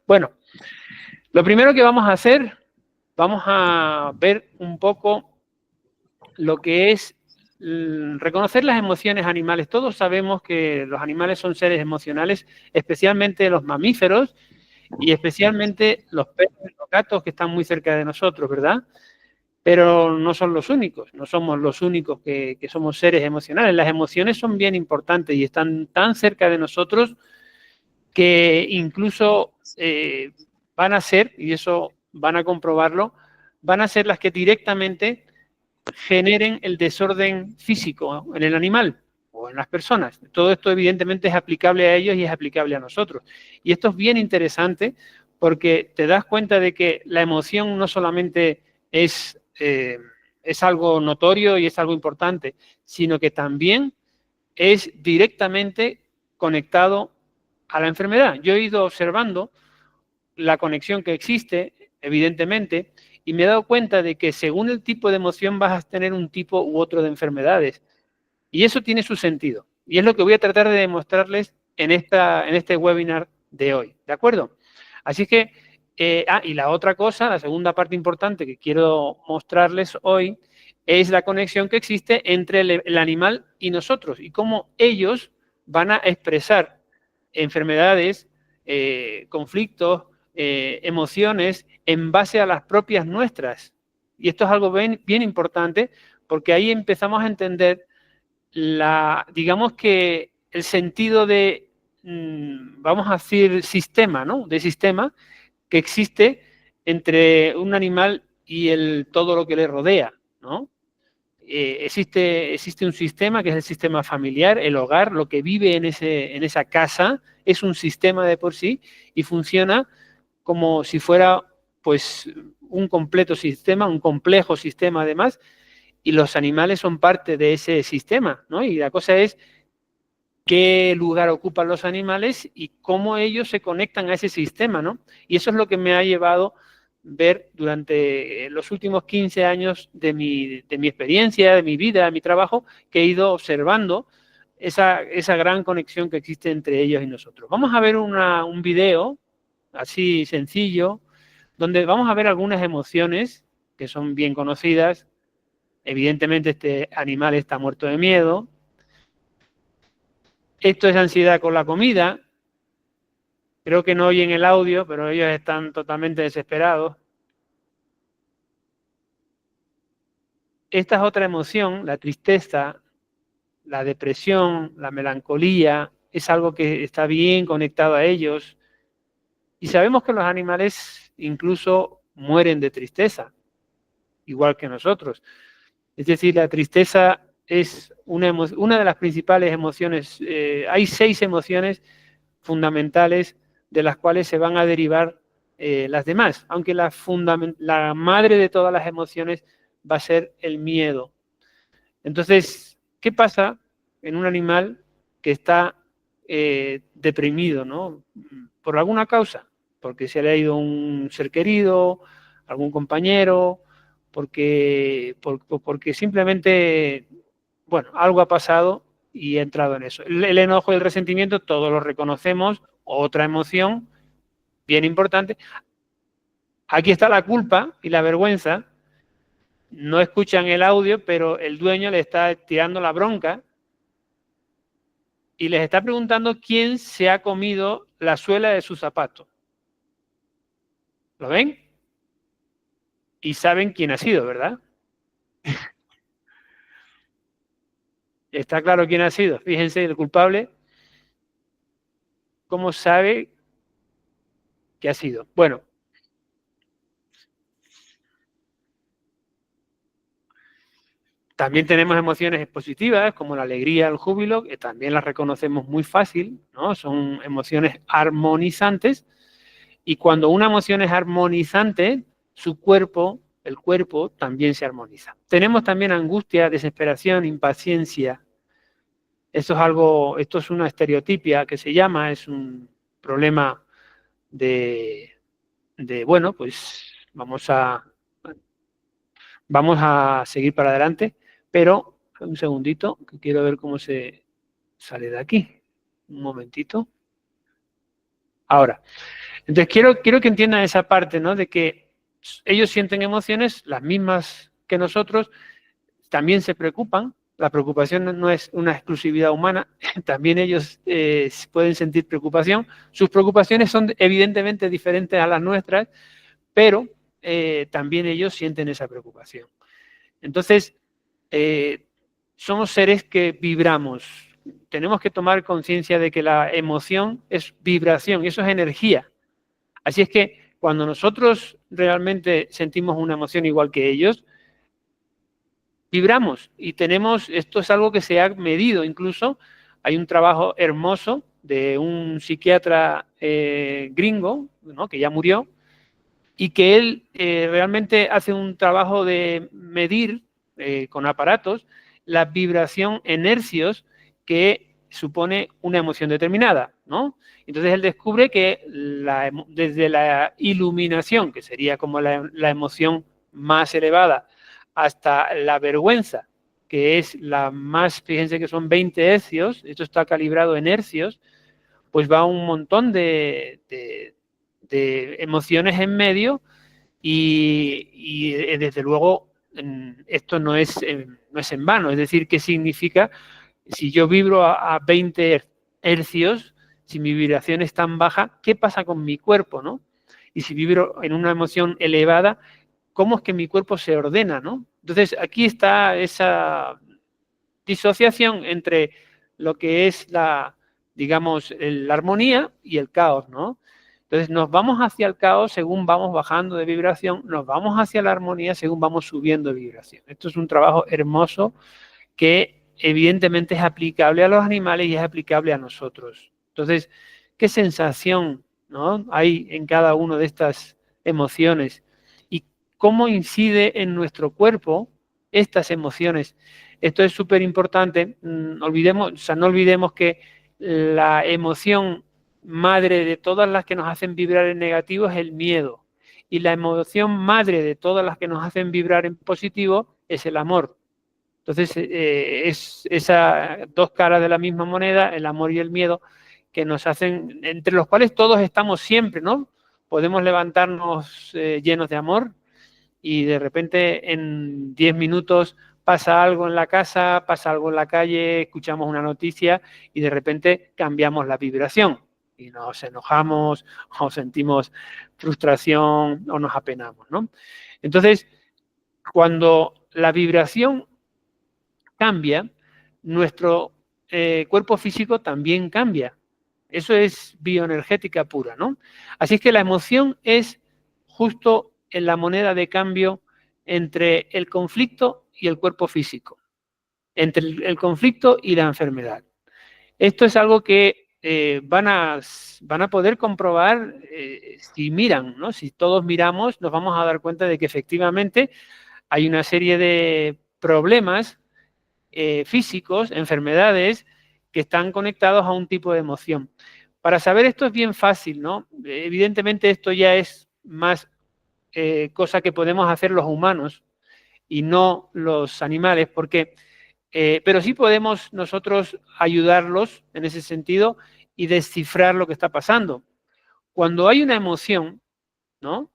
Bueno, lo primero que vamos a hacer, vamos a ver un poco lo que es reconocer las emociones animales. Todos sabemos que los animales son seres emocionales, especialmente los mamíferos y especialmente los perros y los gatos que están muy cerca de nosotros, ¿verdad? Pero no son los únicos, no somos los únicos que somos seres emocionales. Las emociones son bien importantes y están tan cerca de nosotros que incluso van a ser, y eso van a comprobarlo, van a ser las que directamente generen el desorden físico en el animal o en las personas. Todo esto evidentemente es aplicable a ellos y es aplicable a nosotros. Y esto es bien interesante porque te das cuenta de que la emoción no solamente es algo notorio y es algo importante, sino que también es directamente conectado a la enfermedad. Yo he ido observando la conexión que existe, evidentemente, y me he dado cuenta de que según el tipo de emoción vas a tener un tipo u otro de enfermedades. Y eso tiene su sentido. Y es lo que voy a tratar de demostrarles en este webinar de hoy. ¿De acuerdo? Así que, y la otra cosa, la segunda parte importante que quiero mostrarles hoy, es la conexión que existe entre el animal y nosotros y cómo ellos van a expresar enfermedades, conflictos, emociones en base a las propias nuestras. Y esto es algo bien importante porque ahí empezamos a entender digamos que el sentido de, vamos a decir, sistema, ¿no? De sistema que existe entre un animal y todo lo que le rodea, ¿no? Existe un sistema que es el sistema familiar, el hogar, lo que vive en esa casa, es un sistema de por sí y funciona como si fuera pues un completo sistema, un complejo sistema además, y los animales son parte de ese sistema, ¿no? Y la cosa es qué lugar ocupan los animales y cómo ellos se conectan a ese sistema, ¿no? Y eso es lo que me ha llevado ver durante los últimos 15 años de mi experiencia, de mi vida, de mi trabajo, que he ido observando esa gran conexión que existe entre ellos y nosotros. Vamos a ver un video así sencillo, donde vamos a ver algunas emociones que son bien conocidas. Evidentemente este animal está muerto de miedo. Esto es ansiedad con la comida. Creo que no oyen el audio, pero ellos están totalmente desesperados. Esta es otra emoción, la tristeza, la depresión, la melancolía, es algo que está bien conectado a ellos. Y sabemos que los animales incluso mueren de tristeza, igual que nosotros. Es decir, la tristeza es una de las principales emociones. Hay 6 emociones fundamentales de las cuales se van a derivar las demás, aunque la madre de todas las emociones va a ser el miedo. Entonces, ¿qué pasa en un animal que está deprimido, ¿no? Por alguna causa, porque se le ha ido un ser querido, algún compañero, porque simplemente, bueno, algo ha pasado y he entrado en eso. El enojo y el resentimiento, todos lo reconocemos, otra emoción bien importante. Aquí está la culpa y la vergüenza. No escuchan el audio, pero el dueño le está tirando la bronca y les está preguntando quién se ha comido la suela de su zapato. ¿Lo ven? Y saben quién ha sido, ¿verdad? Está claro quién ha sido. Fíjense, el culpable, ¿cómo sabe que ha sido? Bueno, también tenemos emociones positivas, como la alegría, el júbilo, que también las reconocemos muy fácil, ¿no? Son emociones armonizantes. Y cuando una emoción es armonizante, el cuerpo también se armoniza. Tenemos también angustia, desesperación, impaciencia. Esto es una estereotipia que se llama, es un problema bueno, pues vamos a seguir para adelante, pero un segundito, que quiero ver cómo se sale de aquí. Un momentito. Ahora, Entonces, quiero que entiendan esa parte, ¿no? De que ellos sienten emociones, las mismas que nosotros, también se preocupan. La preocupación no es una exclusividad humana, también ellos pueden sentir preocupación. Sus preocupaciones son evidentemente diferentes a las nuestras, pero también ellos sienten esa preocupación. Entonces, somos seres que vibramos. Tenemos que tomar conciencia de que la emoción es vibración, eso es energía. Así es que cuando nosotros realmente sentimos una emoción igual que ellos, vibramos y tenemos, esto es algo que se ha medido incluso, hay un trabajo hermoso de un psiquiatra gringo, ¿no?, que ya murió, y que él realmente hace un trabajo de medir con aparatos la vibración en hercios que supone una emoción determinada, ¿no? Entonces él descubre que desde la iluminación, que sería como la emoción más elevada, hasta la vergüenza, que es la más, fíjense que son 20 hercios, esto está calibrado en hercios, pues va un montón de emociones en medio y desde luego esto no es en vano, es decir, ¿qué significa? Si yo vibro a 20 hercios, si mi vibración es tan baja, ¿qué pasa con mi cuerpo, no? Y si vibro en una emoción elevada, ¿cómo es que mi cuerpo se ordena, no? Entonces, aquí está esa disociación entre lo que es digamos, la armonía y el caos, ¿no? Entonces nos vamos hacia el caos según vamos bajando de vibración, nos vamos hacia la armonía según vamos subiendo de vibración. Esto es un trabajo hermoso que evidentemente es aplicable a los animales y es aplicable a nosotros. Entonces, ¿qué sensación, ¿no?, hay en cada una de estas emociones? ¿Y cómo incide en nuestro cuerpo estas emociones? Esto es súper importante. No olvidemos que la emoción madre de todas las que nos hacen vibrar en negativo es el miedo. Y la emoción madre de todas las que nos hacen vibrar en positivo es el amor. Entonces, es esas dos caras de la misma moneda, el amor y el miedo, que nos hacen, entre los cuales todos estamos siempre, ¿no? Podemos levantarnos llenos de amor y de repente en 10 minutos pasa algo en la casa, pasa algo en la calle, escuchamos una noticia y de repente cambiamos la vibración y nos enojamos o sentimos frustración o nos apenamos, ¿no? Entonces, cuando la vibración cambia, nuestro cuerpo físico también cambia. Eso es bioenergética pura, ¿no? Así es que la emoción es justo en la moneda de cambio entre el conflicto y el cuerpo físico, entre el conflicto y la enfermedad. Esto es algo que van a poder comprobar si miran, ¿no? Si todos miramos, nos vamos a dar cuenta de que efectivamente hay una serie de problemas físicos, enfermedades, que están conectados a un tipo de emoción. Para saber esto es bien fácil, ¿no? Evidentemente esto ya es más cosa que podemos hacer los humanos y no los animales, porque, pero sí podemos nosotros ayudarlos en ese sentido y descifrar lo que está pasando. Cuando hay una emoción, ¿no?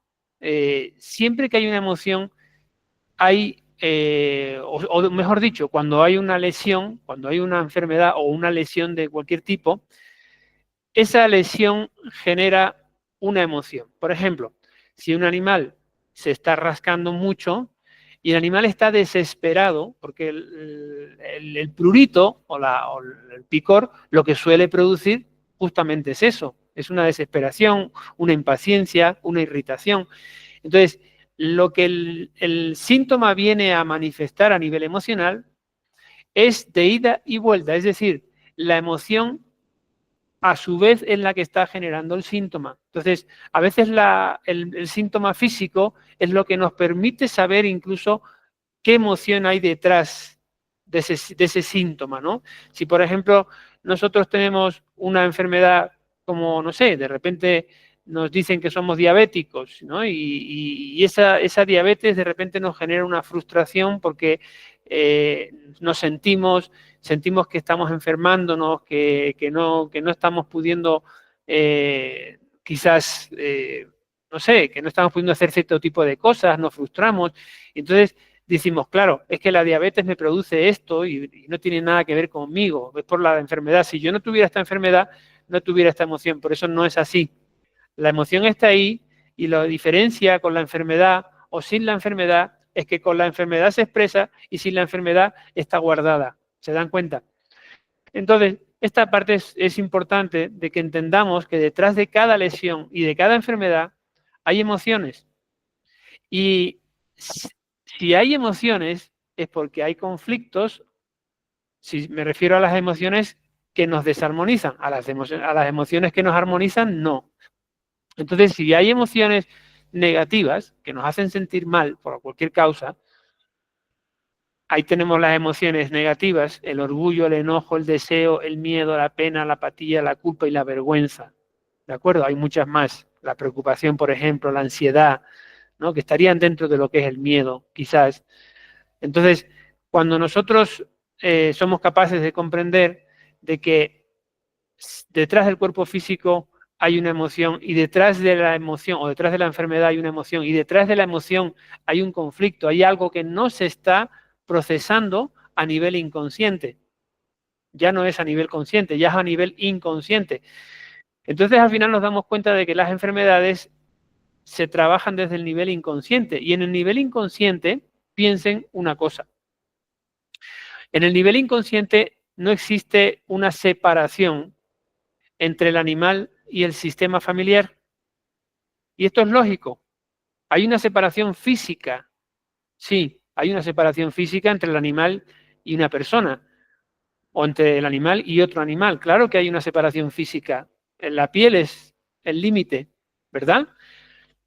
Siempre que hay una emoción, hay, o mejor dicho, cuando hay una lesión, cuando hay una enfermedad o una lesión de cualquier tipo, esa lesión genera una emoción. Por ejemplo, si un animal se está rascando mucho y el animal está desesperado, porque el prurito o el picor lo que suele producir justamente es eso, es una desesperación, una impaciencia, una irritación. Entonces, lo que el síntoma viene a manifestar a nivel emocional es de ida y vuelta, es decir, la emoción a su vez es la que está generando el síntoma. Entonces, a veces el síntoma físico es lo que nos permite saber incluso qué emoción hay detrás de ese síntoma, ¿no? Si, por ejemplo, nosotros tenemos una enfermedad como, no sé, de repente nos dicen que somos diabéticos, ¿no? Y esa diabetes de repente nos genera una frustración porque nos sentimos que estamos enfermándonos, que no estamos pudiendo quizás, no sé, que no estamos pudiendo hacer cierto tipo de cosas, nos frustramos. Entonces decimos, claro, es que la diabetes me produce esto y no tiene nada que ver conmigo, es por la enfermedad. Si yo no tuviera esta enfermedad, no tuviera esta emoción, por eso no es así. La emoción está ahí y la diferencia con la enfermedad o sin la enfermedad es que con la enfermedad se expresa y sin la enfermedad está guardada. ¿Se dan cuenta? Entonces, esta parte es importante de que entendamos que detrás de cada lesión y de cada enfermedad hay emociones. Y si hay emociones es porque hay conflictos, si me refiero a las emociones que nos desarmonizan, a las emociones que nos armonizan, no. Entonces, si hay emociones negativas que nos hacen sentir mal por cualquier causa, ahí tenemos las emociones negativas, el orgullo, el enojo, el deseo, el miedo, la pena, la apatía, la culpa y la vergüenza. ¿De acuerdo? Hay muchas más. La preocupación, por ejemplo, la ansiedad, ¿no? Que estarían dentro de lo que es el miedo, quizás. Entonces, cuando nosotros somos capaces de comprender de que detrás del cuerpo físico hay una emoción y detrás de la emoción o detrás de la enfermedad hay una emoción y detrás de la emoción hay un conflicto, hay algo que no se está procesando a nivel inconsciente. Ya no es a nivel consciente, ya es a nivel inconsciente. Entonces al final nos damos cuenta de que las enfermedades se trabajan desde el nivel inconsciente y en el nivel inconsciente piensen una cosa. En el nivel inconsciente no existe una separación entre el animal y el sistema familiar. Y esto es lógico. Hay una separación física. Sí, hay una separación física entre el animal y una persona. O entre el animal y otro animal. Claro que hay una separación física. La piel es el límite, ¿verdad?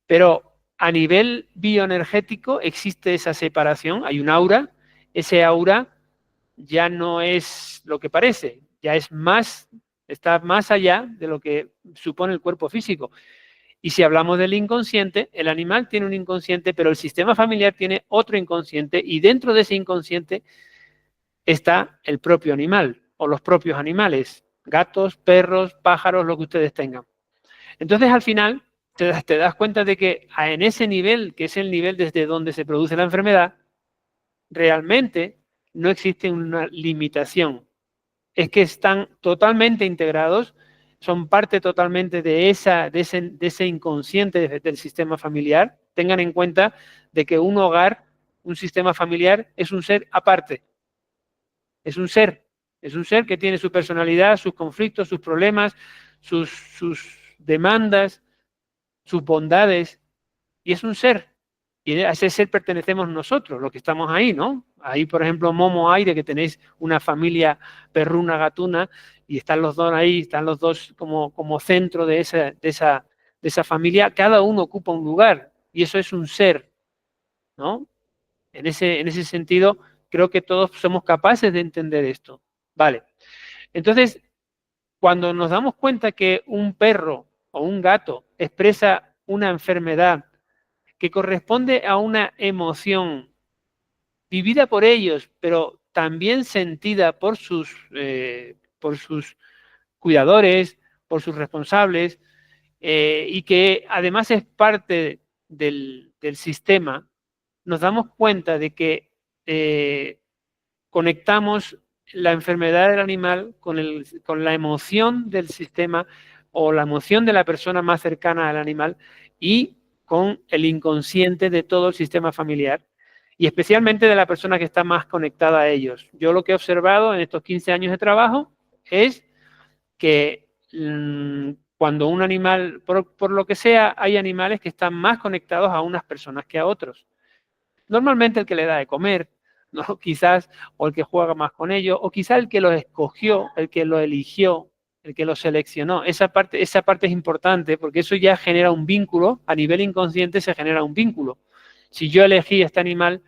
Pero a nivel bioenergético existe esa separación. Hay un aura. Ese aura ya no es lo que parece. Ya es más, está más allá de lo que supone el cuerpo físico. Y si hablamos del inconsciente, el animal tiene un inconsciente, pero el sistema familiar tiene otro inconsciente y dentro de ese inconsciente está el propio animal o los propios animales, gatos, perros, pájaros, lo que ustedes tengan. Entonces, al final, te das cuenta de que en ese nivel, que es el nivel desde donde se produce la enfermedad, realmente no existe una limitación. Es que están totalmente integrados, son parte totalmente de ese inconsciente del sistema familiar. Tengan en cuenta de que un hogar, un sistema familiar, es un ser aparte. Es un ser que tiene su personalidad, sus conflictos, sus problemas, sus demandas, sus bondades, y es un ser. Y a ese ser pertenecemos nosotros, los que estamos ahí, ¿no? Ahí, por ejemplo, Momo Aire, que tenéis una familia perruna, gatuna, y están los dos ahí, están los dos como centro de esa familia, cada uno ocupa un lugar, y eso es un ser, ¿no? En ese sentido, creo que todos somos capaces de entender esto. Vale. Entonces, cuando nos damos cuenta que un perro o un gato expresa una enfermedad que corresponde a una emoción vivida por ellos, pero también sentida por sus cuidadores, por sus responsables, y que además es parte del sistema, nos damos cuenta de que conectamos la enfermedad del animal con la emoción del sistema o la emoción de la persona más cercana al animal y con el inconsciente de todo el sistema familiar y especialmente de la persona que está más conectada a ellos. Yo lo que he observado en estos 15 años de trabajo es que cuando un animal, por lo que sea, hay animales que están más conectados a unas personas que a otros. Normalmente el que le da de comer, ¿no? Quizás, o el que juega más con ellos, o quizás el que los escogió, el que lo eligió, el que lo seleccionó. Esa parte es importante porque eso ya genera un vínculo, a nivel inconsciente se genera un vínculo. Si yo elegí a este animal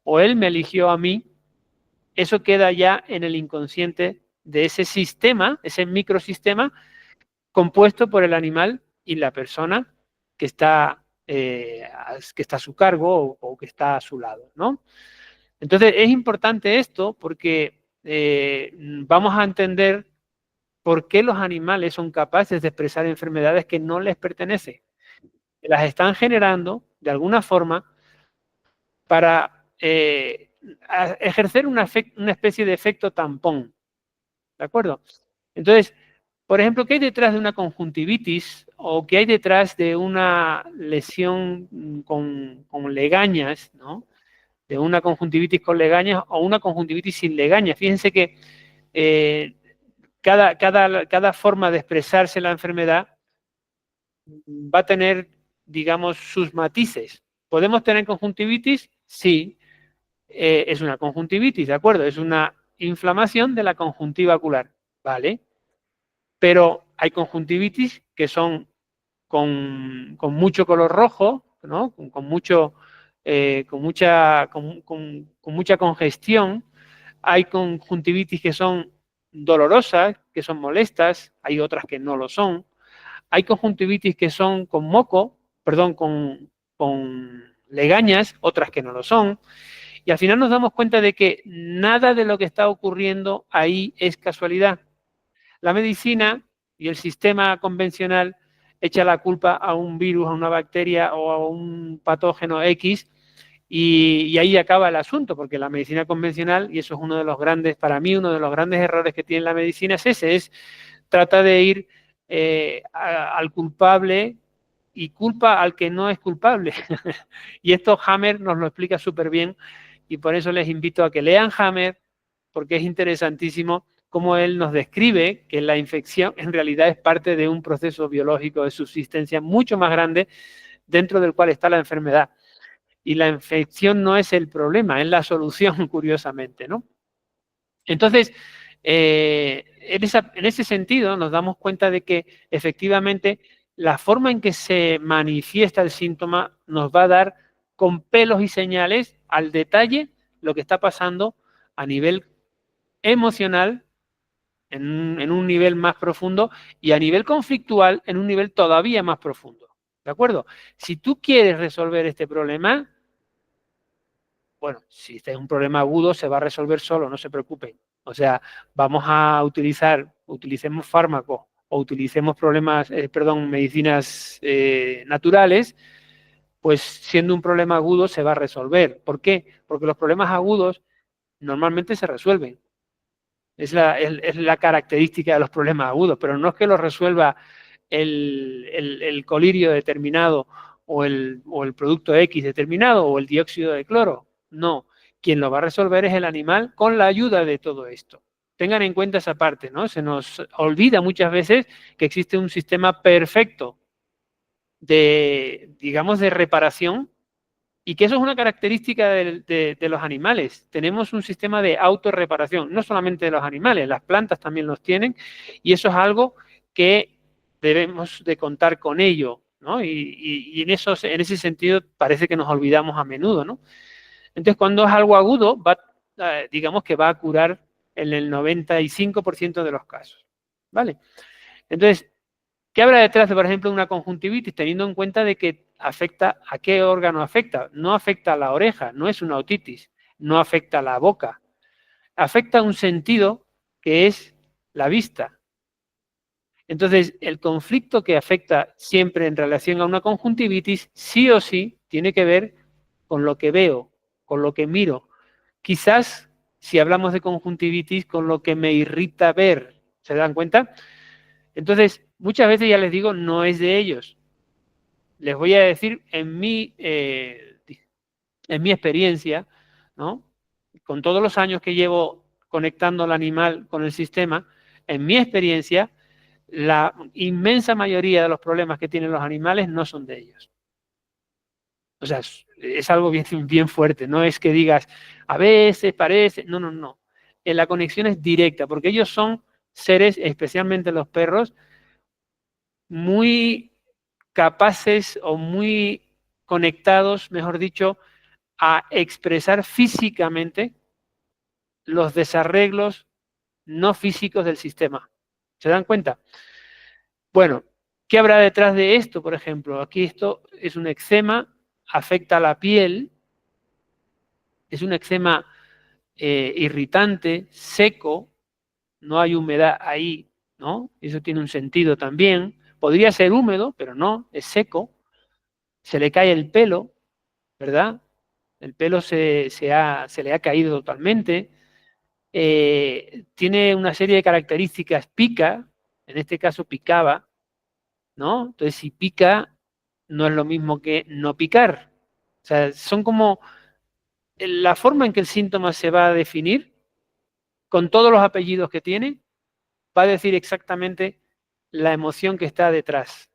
o él me eligió a mí, eso queda ya en el inconsciente de ese sistema, ese microsistema compuesto por el animal y la persona que está a su cargo o que está a su lado, ¿no? Entonces es importante esto porque vamos a entender por qué los animales son capaces de expresar enfermedades que no les pertenecen. Las están generando de alguna forma para ejercer una especie de efecto tampón. ¿De acuerdo? Entonces, por ejemplo, ¿qué hay detrás de una conjuntivitis o qué hay detrás de una lesión con legañas, ¿no? De una conjuntivitis con legañas o una conjuntivitis sin legañas? Fíjense que cada forma de expresarse la enfermedad va a tener, digamos, sus matices. ¿Podemos tener conjuntivitis? Sí, es una conjuntivitis, ¿de acuerdo? Es una inflamación de la conjuntiva ocular, ¿vale? Pero hay conjuntivitis que son con mucho color rojo, ¿no? Con mucha congestión. Hay conjuntivitis que son dolorosas, que son molestas, hay otras que no lo son. Hay conjuntivitis que son con moco, perdón, con legañas, otras que no lo son. Y al final nos damos cuenta de que nada de lo que está ocurriendo ahí es casualidad. La medicina y el sistema convencional echa la culpa a un virus, a una bacteria o a un patógeno X y ahí acaba el asunto, porque la medicina convencional, y eso es uno de los grandes, para mí, uno de los grandes errores que tiene la medicina es ese, trata de ir al culpable y culpa al que no es culpable. Y esto Hammer nos lo explica súper bien y por eso les invito a que lean Hammer, porque es interesantísimo cómo él nos describe que la infección en realidad es parte de un proceso biológico de subsistencia mucho más grande dentro del cual está la enfermedad. Y la infección no es el problema, es la solución, curiosamente, ¿no? Entonces, en ese sentido nos damos cuenta de que efectivamente la forma en que se manifiesta el síntoma nos va a dar con pelos y señales al detalle lo que está pasando a nivel emocional, en un nivel más profundo, y a nivel conflictual, en un nivel todavía más profundo. ¿De acuerdo? Si tú quieres resolver este problema, bueno, si este es un problema agudo, se va a resolver solo, no se preocupen. O sea, vamos a utilicemos fármacos o utilicemos medicinas naturales, pues siendo un problema agudo se va a resolver. ¿Por qué? Porque los problemas agudos normalmente se resuelven. Es la característica de los problemas agudos, pero no es que los resuelva el colirio determinado o el producto X determinado o el dióxido de cloro. No, quien lo va a resolver es el animal con la ayuda de todo esto. Tengan en cuenta esa parte, ¿no? Se nos olvida muchas veces que existe un sistema perfecto digamos, de reparación y que eso es una característica de los animales. Tenemos un sistema de autorreparación, no solamente de los animales, las plantas también los tienen, y eso es algo que debemos de contar con ello, ¿no? Y en ese sentido parece que nos olvidamos a menudo, ¿no? Entonces, cuando es algo agudo, digamos que va a curar en el 95% de los casos, ¿vale? Entonces, ¿qué habrá detrás de, por ejemplo, una conjuntivitis? Teniendo en cuenta de que afecta a qué órgano afecta. No afecta a la oreja, no es una otitis, no afecta a la boca. Afecta a un sentido que es la vista. Entonces, el conflicto que afecta siempre en relación a una conjuntivitis, sí o sí, tiene que ver con lo que veo, con lo que miro. Quizás, si hablamos de conjuntivitis, con lo que me irrita ver. ¿Se dan cuenta? Entonces, muchas veces ya les digo, no es de ellos. Les voy a decir en mi experiencia, ¿no? Con todos los años que llevo conectando al animal con el sistema, en mi experiencia, la inmensa mayoría de los problemas que tienen los animales no son de ellos. O sea, es algo bien, bien fuerte. No es que digas, a veces parece, no, no, no. La conexión es directa, porque ellos son seres, especialmente los perros, muy capaces o muy conectados, mejor dicho, a expresar físicamente los desarreglos no físicos del sistema. ¿Se dan cuenta? Bueno, ¿qué habrá detrás de esto, por ejemplo? Aquí esto es un eczema, afecta a la piel, es un eczema irritante, seco, no hay humedad ahí, ¿no? Eso tiene un sentido también. Podría ser húmedo, pero no, es seco. Se le cae el pelo, ¿verdad? El pelo se le ha caído totalmente. Tiene una serie de características, pica, en este caso picaba, ¿no? Entonces, si pica, no es lo mismo que no picar. O sea, son como la forma en que el síntoma se va a definir, con todos los apellidos que tiene, va a decir exactamente la emoción que está detrás.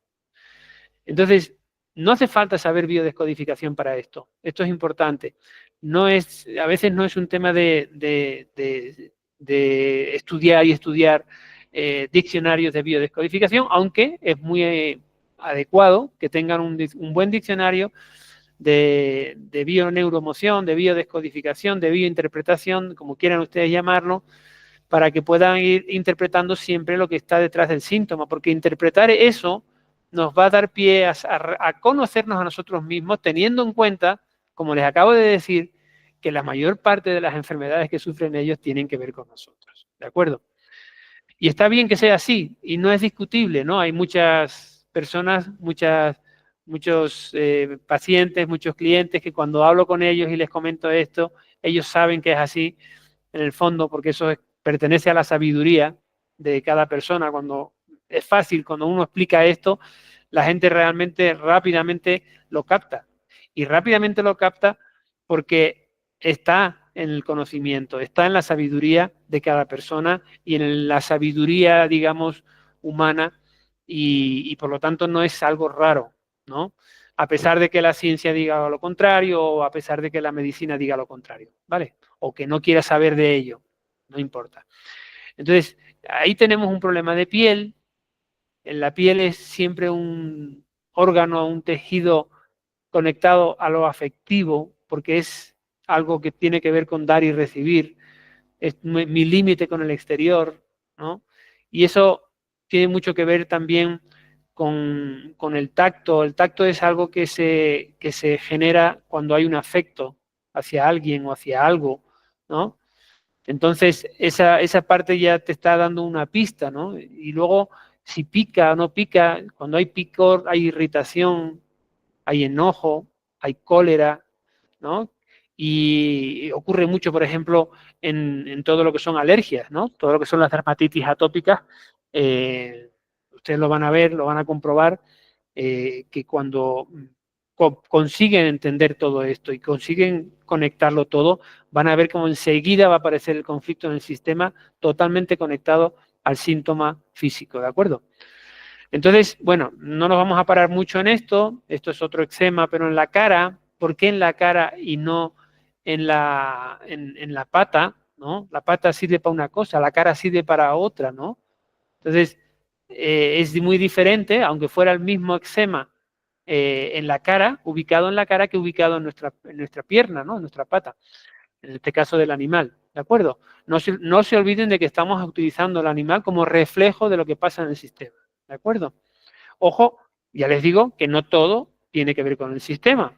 Entonces, no hace falta saber biodescodificación para esto. Esto es importante. A veces no es un tema de estudiar y estudiar diccionarios de biodescodificación, aunque es muy adecuado que tengan un buen diccionario de bioneuroemoción, de biodescodificación, de biointerpretación, como quieran ustedes llamarlo, para que puedan ir interpretando siempre lo que está detrás del síntoma, porque interpretar eso nos va a dar pie a conocernos a nosotros mismos, teniendo en cuenta, como les acabo de decir, que la mayor parte de las enfermedades que sufren ellos tienen que ver con nosotros, ¿de acuerdo? Y está bien que sea así, y no es discutible, ¿no? Hay muchas personas, muchos pacientes, muchos clientes que cuando hablo con ellos y les comento esto, ellos saben que es así, en el fondo, porque eso pertenece a la sabiduría de cada persona. Cuando es fácil, cuando uno explica esto, la gente realmente rápidamente lo capta. Y rápidamente lo capta porque está en el conocimiento, está en la sabiduría de cada persona y en la sabiduría, digamos, humana, y por lo tanto no es algo raro, ¿no? A pesar de que la ciencia diga lo contrario o a pesar de que la medicina diga lo contrario, ¿vale? O que no quiera saber de ello, no importa. Entonces, ahí tenemos un problema de piel. En la piel es siempre un órgano, un tejido conectado a lo afectivo, porque es algo que tiene que ver con dar y recibir, es mi límite con el exterior, ¿no? Y eso tiene mucho que ver también con el tacto. El tacto es algo que se genera cuando hay un afecto hacia alguien o hacia algo, ¿no? Entonces, esa parte ya te está dando una pista, ¿no? Y luego, si pica o no pica, cuando hay picor, hay irritación, hay enojo, hay cólera, ¿no? Y ocurre mucho, por ejemplo, en todo lo que son alergias, ¿no? Todo lo que son las dermatitis atópicas, ustedes lo van a ver, lo van a comprobar, que cuando consiguen entender todo esto y consiguen conectarlo todo, van a ver cómo enseguida va a aparecer el conflicto en el sistema totalmente conectado al síntoma físico, ¿de acuerdo? Entonces, bueno, no nos vamos a parar mucho en esto. Esto es otro eczema, pero en la cara, ¿por qué en la cara y no en la pata? ¿No? La pata sirve para una cosa, la cara sirve para otra, ¿no? Entonces, es muy diferente, aunque fuera el mismo eczema en la cara, ubicado en la cara, que ubicado en nuestra pierna, ¿no? En nuestra pata, en este caso del animal, ¿de acuerdo? No se olviden de que estamos utilizando el animal como reflejo de lo que pasa en el sistema, ¿de acuerdo? Ojo, ya les digo que no todo tiene que ver con el sistema.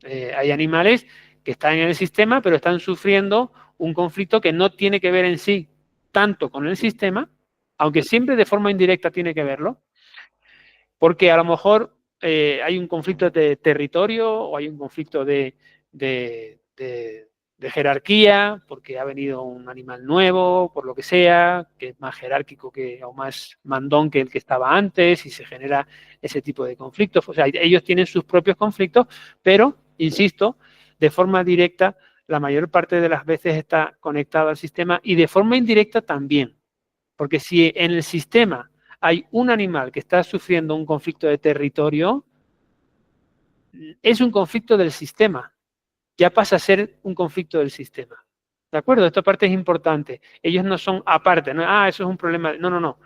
Hay animales que están en el sistema, pero están sufriendo un conflicto que no tiene que ver en sí tanto con el sistema, aunque siempre de forma indirecta tiene que verlo, porque a lo mejor hay un conflicto de territorio o hay un conflicto de, de jerarquía, porque ha venido un animal nuevo, por lo que sea, que es más jerárquico o más mandón que el que estaba antes, y se genera ese tipo de conflictos. O sea, ellos tienen sus propios conflictos, pero, insisto, de forma directa, la mayor parte de las veces está conectado al sistema y de forma indirecta también. Porque si en el sistema hay un animal que está sufriendo un conflicto de territorio, es un conflicto del sistema. Ya pasa a ser un conflicto del sistema. ¿De acuerdo? Esta parte es importante. Ellos no son aparte, ¿no? Eso es un problema. No, no, no.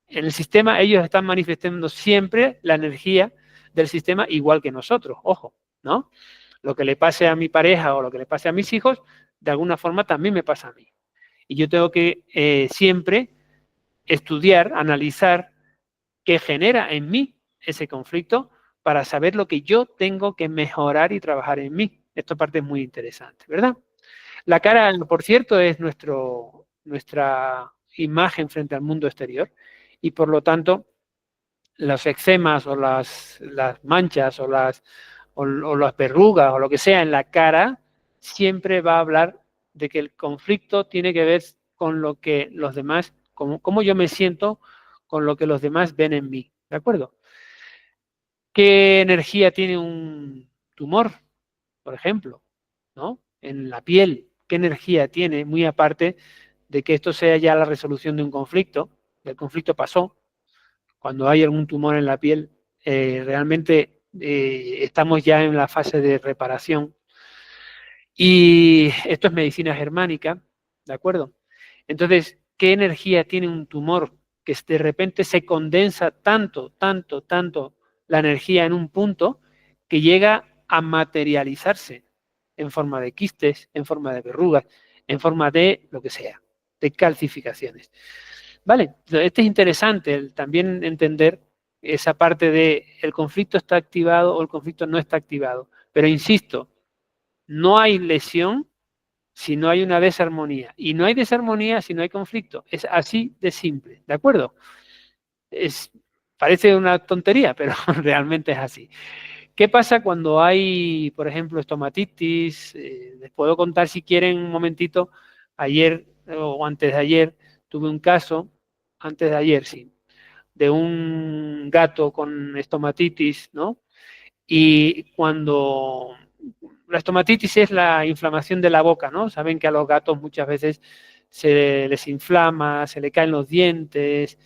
En el sistema ellos están manifestando siempre la energía del sistema igual que nosotros. Ojo, ¿no? Lo que le pase a mi pareja o lo que le pase a mis hijos, de alguna forma también me pasa a mí. Y yo tengo que siempre estudiar, analizar qué genera en mí ese conflicto para saber lo que yo tengo que mejorar y trabajar en mí. Esta parte es muy interesante, ¿verdad? La cara, por cierto, es nuestra imagen frente al mundo exterior y por lo tanto los eczemas o las manchas o las verrugas o lo que sea en la cara siempre va a hablar de que el conflicto tiene que ver con lo que los demás, cómo yo me siento con lo que los demás ven en mí, ¿de acuerdo? ¿Qué energía tiene un tumor, por ejemplo, ¿no? En la piel, ¿qué energía tiene? Muy aparte de que esto sea ya la resolución de un conflicto, el conflicto pasó, cuando hay algún tumor en la piel, realmente estamos ya en la fase de reparación. Y esto es medicina germánica, ¿de acuerdo? Entonces, ¿qué energía tiene un tumor que de repente se condensa tanto, tanto, tanto la energía en un punto que llega a materializarse en forma de quistes, en forma de verrugas, en forma de lo que sea, de calcificaciones? Vale, este es interesante también entender esa parte de el conflicto está activado o el conflicto no está activado. Pero insisto, no hay lesión si no hay una desarmonía. Y no hay desarmonía si no hay conflicto. Es así de simple, ¿de acuerdo? Parece una tontería, pero realmente es así. ¿Qué pasa cuando hay, por ejemplo, estomatitis? Les puedo contar si quieren un momentito. Ayer o antes de ayer tuve un caso, antes de ayer sí, de un gato con estomatitis, ¿no? Y cuando la estomatitis es la inflamación de la boca, ¿no? Saben que a los gatos muchas veces se les inflama, se le caen los dientes,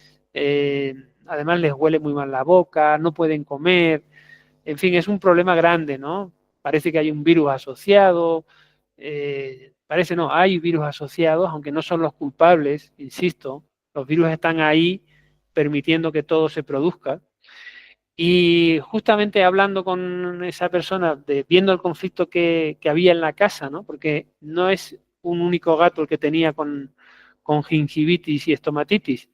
además les huele muy mal la boca, no pueden comer, en fin, es un problema grande, ¿no? Parece que hay un virus asociado, parece no, hay virus asociados, aunque no son los culpables, insisto, los virus están ahí permitiendo que todo se produzca. Y justamente hablando con esa persona, viendo el conflicto que había en la casa, ¿no? Porque no es un único gato el que tenía con gingivitis y estomatitis,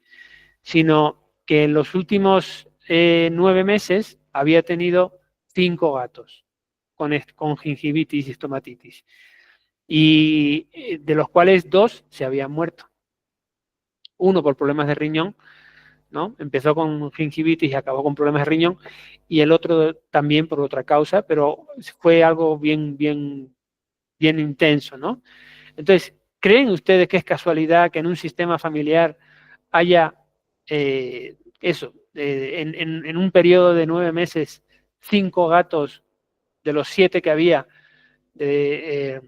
sino que en los últimos 9 meses había tenido 5 gatos con gingivitis y estomatitis, y de los cuales 2 se habían muerto. Uno por problemas de riñón, ¿no? Empezó con gingivitis y acabó con problemas de riñón, y el otro también por otra causa, pero fue algo bien, bien, bien intenso, ¿no? Entonces, ¿creen ustedes que es casualidad que en un sistema familiar haya eso, en un periodo de 9 meses, 5 gatos de los 7 que había,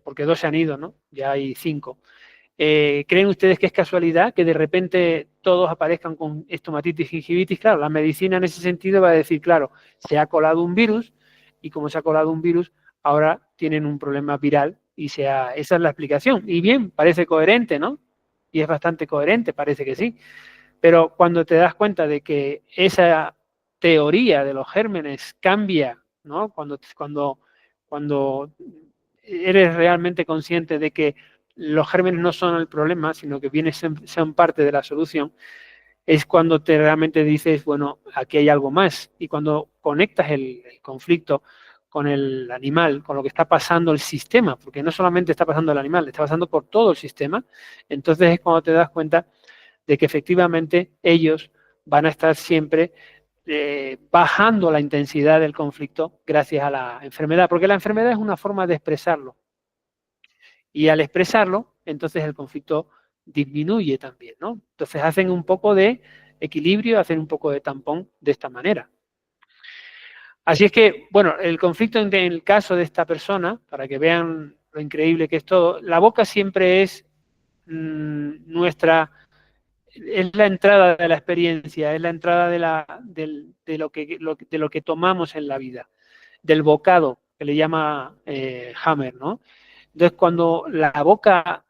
porque 2 se han ido, ¿no? Ya hay 5. ¿Creen ustedes que es casualidad que de repente todos aparezcan con estomatitis, gingivitis? Claro, la medicina en ese sentido va a decir, claro, se ha colado un virus y como se ha colado un virus, ahora tienen un problema viral y esa es la explicación. Y bien, parece coherente, ¿no? Y es bastante coherente, parece que sí. Pero cuando te das cuenta de que esa teoría de los gérmenes cambia, ¿no? Cuando eres realmente consciente de que los gérmenes no son el problema, sino que son parte de la solución, es cuando te realmente dices, bueno, aquí hay algo más. Y cuando conectas el conflicto con el animal, con lo que está pasando el sistema, porque no solamente está pasando el animal, está pasando por todo el sistema, entonces es cuando te das cuenta de que efectivamente ellos van a estar siempre bajando la intensidad del conflicto gracias a la enfermedad, porque la enfermedad es una forma de expresarlo. Y al expresarlo, entonces el conflicto disminuye también, ¿no? Entonces hacen un poco de equilibrio, hacen un poco de tampón de esta manera. Así es que, bueno, el conflicto en el caso de esta persona, para que vean lo increíble que es todo, la boca siempre es es la entrada de la experiencia, es la entrada de lo que tomamos en la vida, del bocado, que le llama Hammer, ¿no? Entonces, cuando la boca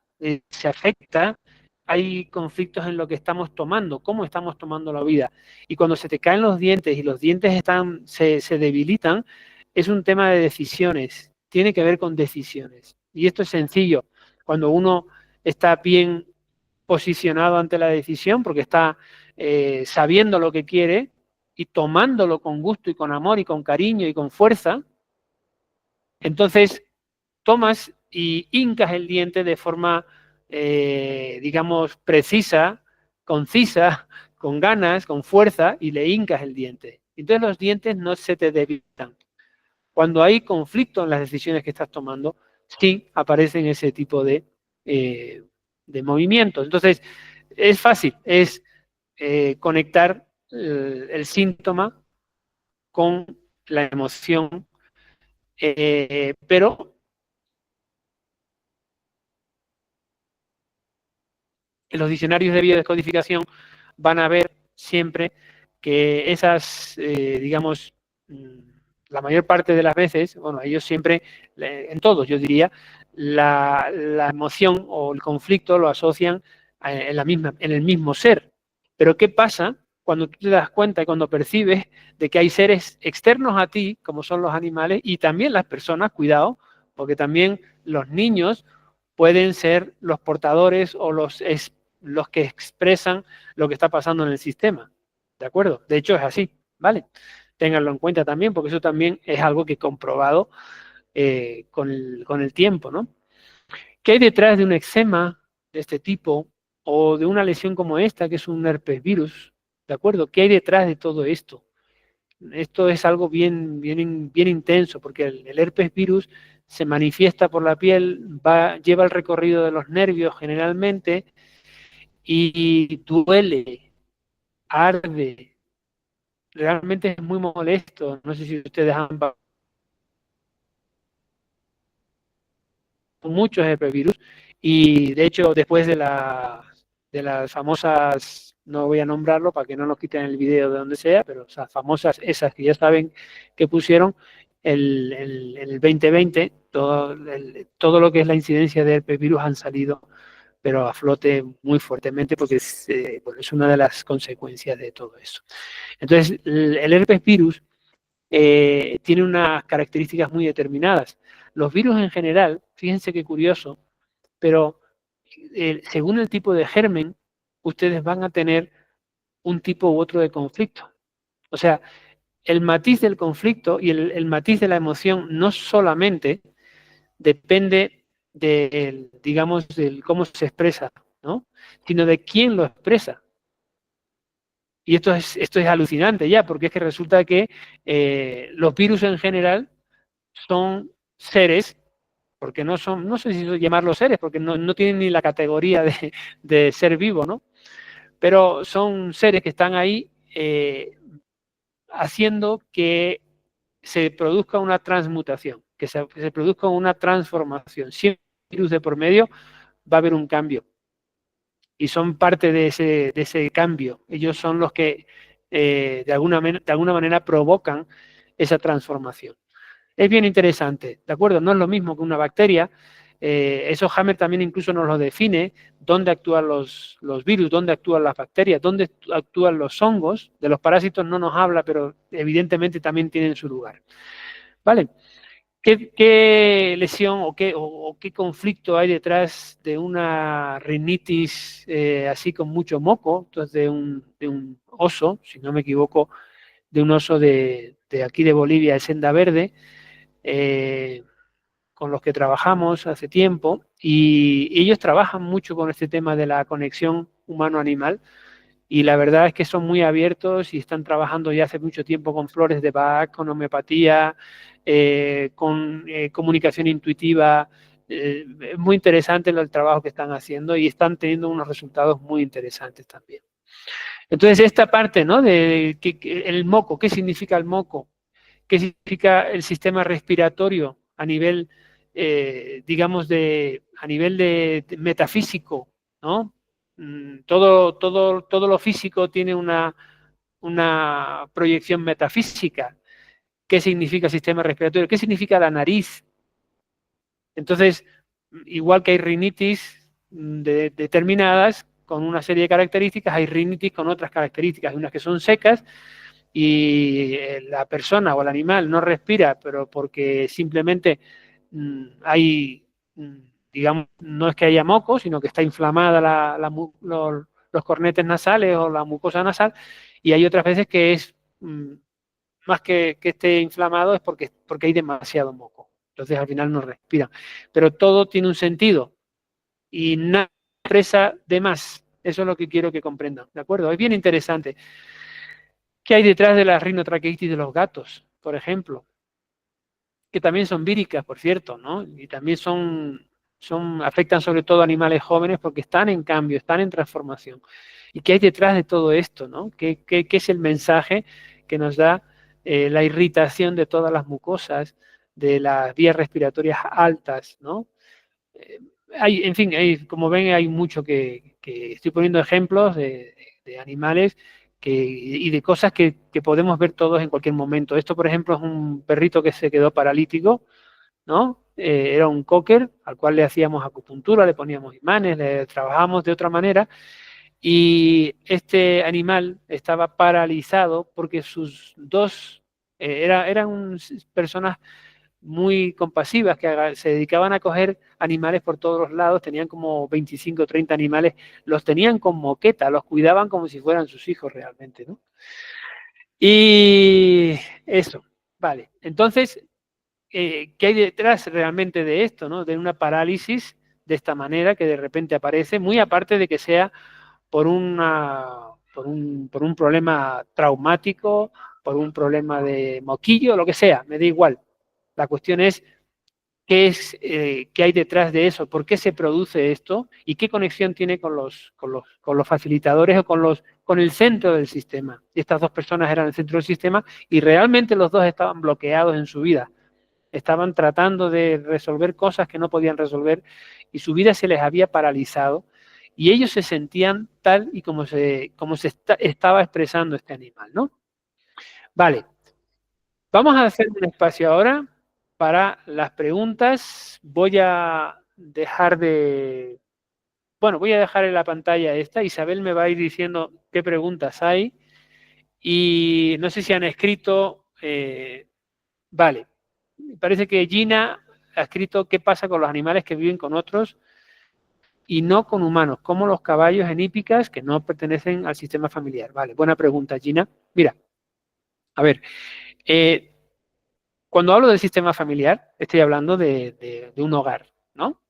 se afecta, hay conflictos en lo que estamos tomando, cómo estamos tomando la vida. Y cuando se te caen los dientes y los dientes se debilitan, es un tema de decisiones, tiene que ver con decisiones. Y esto es sencillo. Cuando uno está bien posicionado ante la decisión, porque está sabiendo lo que quiere y tomándolo con gusto y con amor y con cariño y con fuerza, entonces tomas y hincas el diente de forma, digamos, precisa, concisa, con ganas, con fuerza, y le hincas el diente. Entonces los dientes no se te debilitan. Cuando hay conflicto en las decisiones que estás tomando, sí aparecen ese tipo de movimientos. Entonces, es fácil, es conectar el síntoma con la emoción, pero en los diccionarios de biodescodificación van a ver siempre que esas, digamos, la mayor parte de las veces, bueno, ellos siempre, en todos yo diría, la emoción o el conflicto lo asocian en el mismo ser. Pero ¿qué pasa cuando tú te das cuenta y cuando percibes de que hay seres externos a ti, como son los animales, y también las personas, cuidado, porque también los niños pueden ser los portadores o los que expresan lo que está pasando en el sistema? ¿De acuerdo? De hecho es así, ¿vale? Ténganlo en cuenta también, porque eso también es algo que he comprobado con el tiempo, ¿no? ¿Qué hay detrás de un eczema de este tipo o de una lesión como esta, que es un herpes virus? ¿De acuerdo? ¿Qué hay detrás de todo esto? Esto es algo bien intenso, porque el herpes virus se manifiesta por la piel, lleva el recorrido de los nervios generalmente y duele, arde, realmente es muy molesto. No sé si ustedes han pasado muchos herpesvirus y de hecho después de las famosas, no voy a nombrarlo para que no nos quiten el video de donde sea, pero o sea, famosas esas que ya saben que pusieron el 2020, todo lo que es la incidencia de herpesvirus han salido pero a flote muy fuertemente porque bueno, es una de las consecuencias de todo eso. Entonces, el herpes virus tiene unas características muy determinadas. Los virus en general, fíjense qué curioso, pero según el tipo de germen, ustedes van a tener un tipo u otro de conflicto. O sea, el matiz del conflicto y el matiz de la emoción no solamente depende de, digamos, del cómo se expresa, ¿no? Sino de quién lo expresa. Y esto es alucinante ya, porque es que resulta que los virus en general son seres, porque no son, no sé si llamarlos seres, porque no tienen ni la categoría de ser vivo, ¿no? Pero son seres que están ahí haciendo que se produzca una transmutación, que se produzca una transformación. Si hay virus de por medio, va a haber un cambio. Y son parte de ese cambio. Ellos son los que de alguna manera provocan esa transformación. Es bien interesante, ¿de acuerdo? No es lo mismo que una bacteria. Eso Hammer también incluso nos lo define, dónde actúan los virus, dónde actúan las bacterias, dónde actúan los hongos. De los parásitos no nos habla, pero evidentemente también tienen su lugar. ¿Vale? ¿Qué lesión o qué conflicto hay detrás de una rinitis así con mucho moco? Entonces, de un oso, si no me equivoco, de un oso de aquí de Bolivia, de Senda Verde, con los que trabajamos hace tiempo, y ellos trabajan mucho con este tema de la conexión humano-animal, y la verdad es que son muy abiertos y están trabajando ya hace mucho tiempo con flores de Bach, con homeopatía, con comunicación intuitiva. Es muy interesante el trabajo que están haciendo y están teniendo unos resultados muy interesantes también. Entonces, esta parte, ¿no? De el moco, ¿qué significa el moco? ¿Qué significa el sistema respiratorio a nivel, digamos, a nivel de metafísico, ¿no? Todo lo físico tiene una proyección metafísica. ¿Qué significa sistema respiratorio? ¿Qué significa la nariz? Entonces, igual que hay rinitis determinadas con una serie de características, hay rinitis con otras características, unas que son secas y la persona o el animal no respira, pero porque simplemente hay, digamos, no es que haya moco, sino que está inflamada los cornetes nasales o la mucosa nasal, y hay otras veces que es más que esté inflamado es porque hay demasiado moco. Entonces al final no respiran. Pero todo tiene un sentido y nada expresa de más. Eso es lo que quiero que comprendan, ¿de acuerdo? Es bien interesante. ¿Qué hay detrás de la rinotraqueitis de los gatos, por ejemplo? Que también son víricas, por cierto, ¿no? Y también afectan sobre todo a animales jóvenes porque están en cambio, están en transformación. ¿Y qué hay detrás de todo esto, no? ¿Qué es el mensaje que nos da la irritación de todas las mucosas, de las vías respiratorias altas, ¿no? Eh, en fin, como ven, hay mucho que estoy poniendo ejemplos de animales y de cosas que podemos ver todos en cualquier momento. Esto, por ejemplo, es un perrito que se quedó paralítico, ¿no? Era un cocker al cual le hacíamos acupuntura, le poníamos imanes, le trabajábamos de otra manera y este animal estaba paralizado porque sus dos, eran personas muy compasivas que se dedicaban a coger animales por todos los lados, tenían como 25 o 30 animales, los tenían con moqueta, los cuidaban como si fueran sus hijos realmente, ¿no? Y eso, vale. Entonces, ¿qué hay detrás realmente de esto, ¿no? De una parálisis de esta manera que de repente aparece, muy aparte de que sea por un problema traumático, por un problema de moquillo, lo que sea, me da igual. La cuestión es qué hay detrás de eso, por qué se produce esto y qué conexión tiene con los facilitadores o con el centro del sistema. Y estas dos personas eran el centro del sistema y realmente los dos estaban bloqueados en su vida. Estaban tratando de resolver cosas que no podían resolver y su vida se les había paralizado y ellos se sentían tal y como estaba expresando este animal, ¿no? Vale, vamos a hacer un espacio ahora para las preguntas. Voy a dejar voy a dejar en la pantalla esta. Isabel me va a ir diciendo qué preguntas hay y no sé si han escrito, vale, parece que Gina ha escrito qué pasa con los animales que viven con otros y no con humanos, como los caballos en hípicas que no pertenecen al sistema familiar. Vale, buena pregunta, Gina. Mira, a ver, eh, cuando hablo del sistema familiar, estoy hablando de un hogar, ¿no?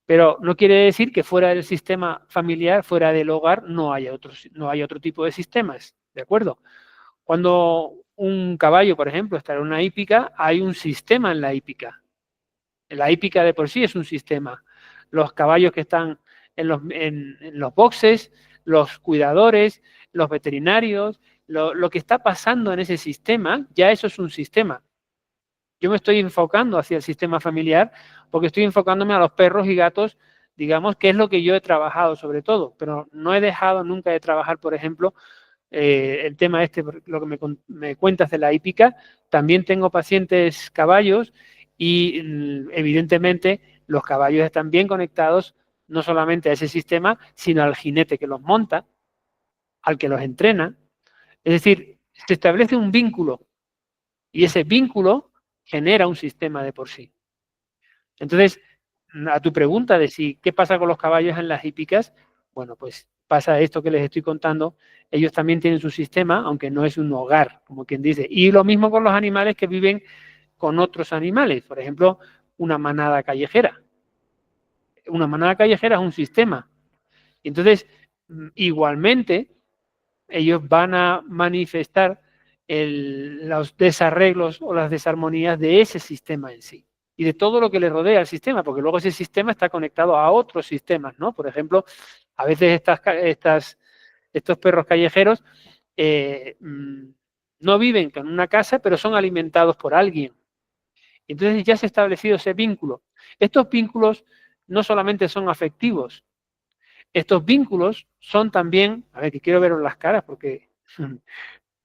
Pero no quiere decir que fuera del sistema familiar, fuera del hogar, no haya otro tipo de sistemas, ¿de acuerdo? Cuando un caballo, por ejemplo, está en una hípica, hay un sistema en la hípica. La hípica de por sí es un sistema. Los caballos que están en los boxes, los cuidadores, los veterinarios, lo que está pasando en ese sistema, ya eso es un sistema. Yo me estoy enfocando hacia el sistema familiar porque estoy enfocándome a los perros y gatos, digamos, que es lo que yo he trabajado sobre todo, pero no he dejado nunca de trabajar, por ejemplo, el tema este, lo que me cuentas de la hípica. También tengo pacientes caballos y evidentemente los caballos están bien conectados no solamente a ese sistema, sino al jinete que los monta, al que los entrena. Es decir, se establece un vínculo y ese vínculo genera un sistema de por sí. Entonces, a tu pregunta de si qué pasa con los caballos en las hípicas, bueno, pues pasa esto que les estoy contando. Ellos también tienen su sistema, aunque no es un hogar, como quien dice. Y lo mismo con los animales que viven con otros animales. Por ejemplo, una manada callejera. Una manada callejera es un sistema. Entonces, igualmente, ellos van a manifestar los desarreglos o las desarmonías de ese sistema en sí y de todo lo que le rodea al sistema, porque luego ese sistema está conectado a otros sistemas, ¿no? Por ejemplo, a veces estos perros callejeros no viven en una casa, pero son alimentados por alguien. Entonces ya se ha establecido ese vínculo. Estos vínculos no solamente son afectivos, estos vínculos son también, a ver, que quiero veros las caras porque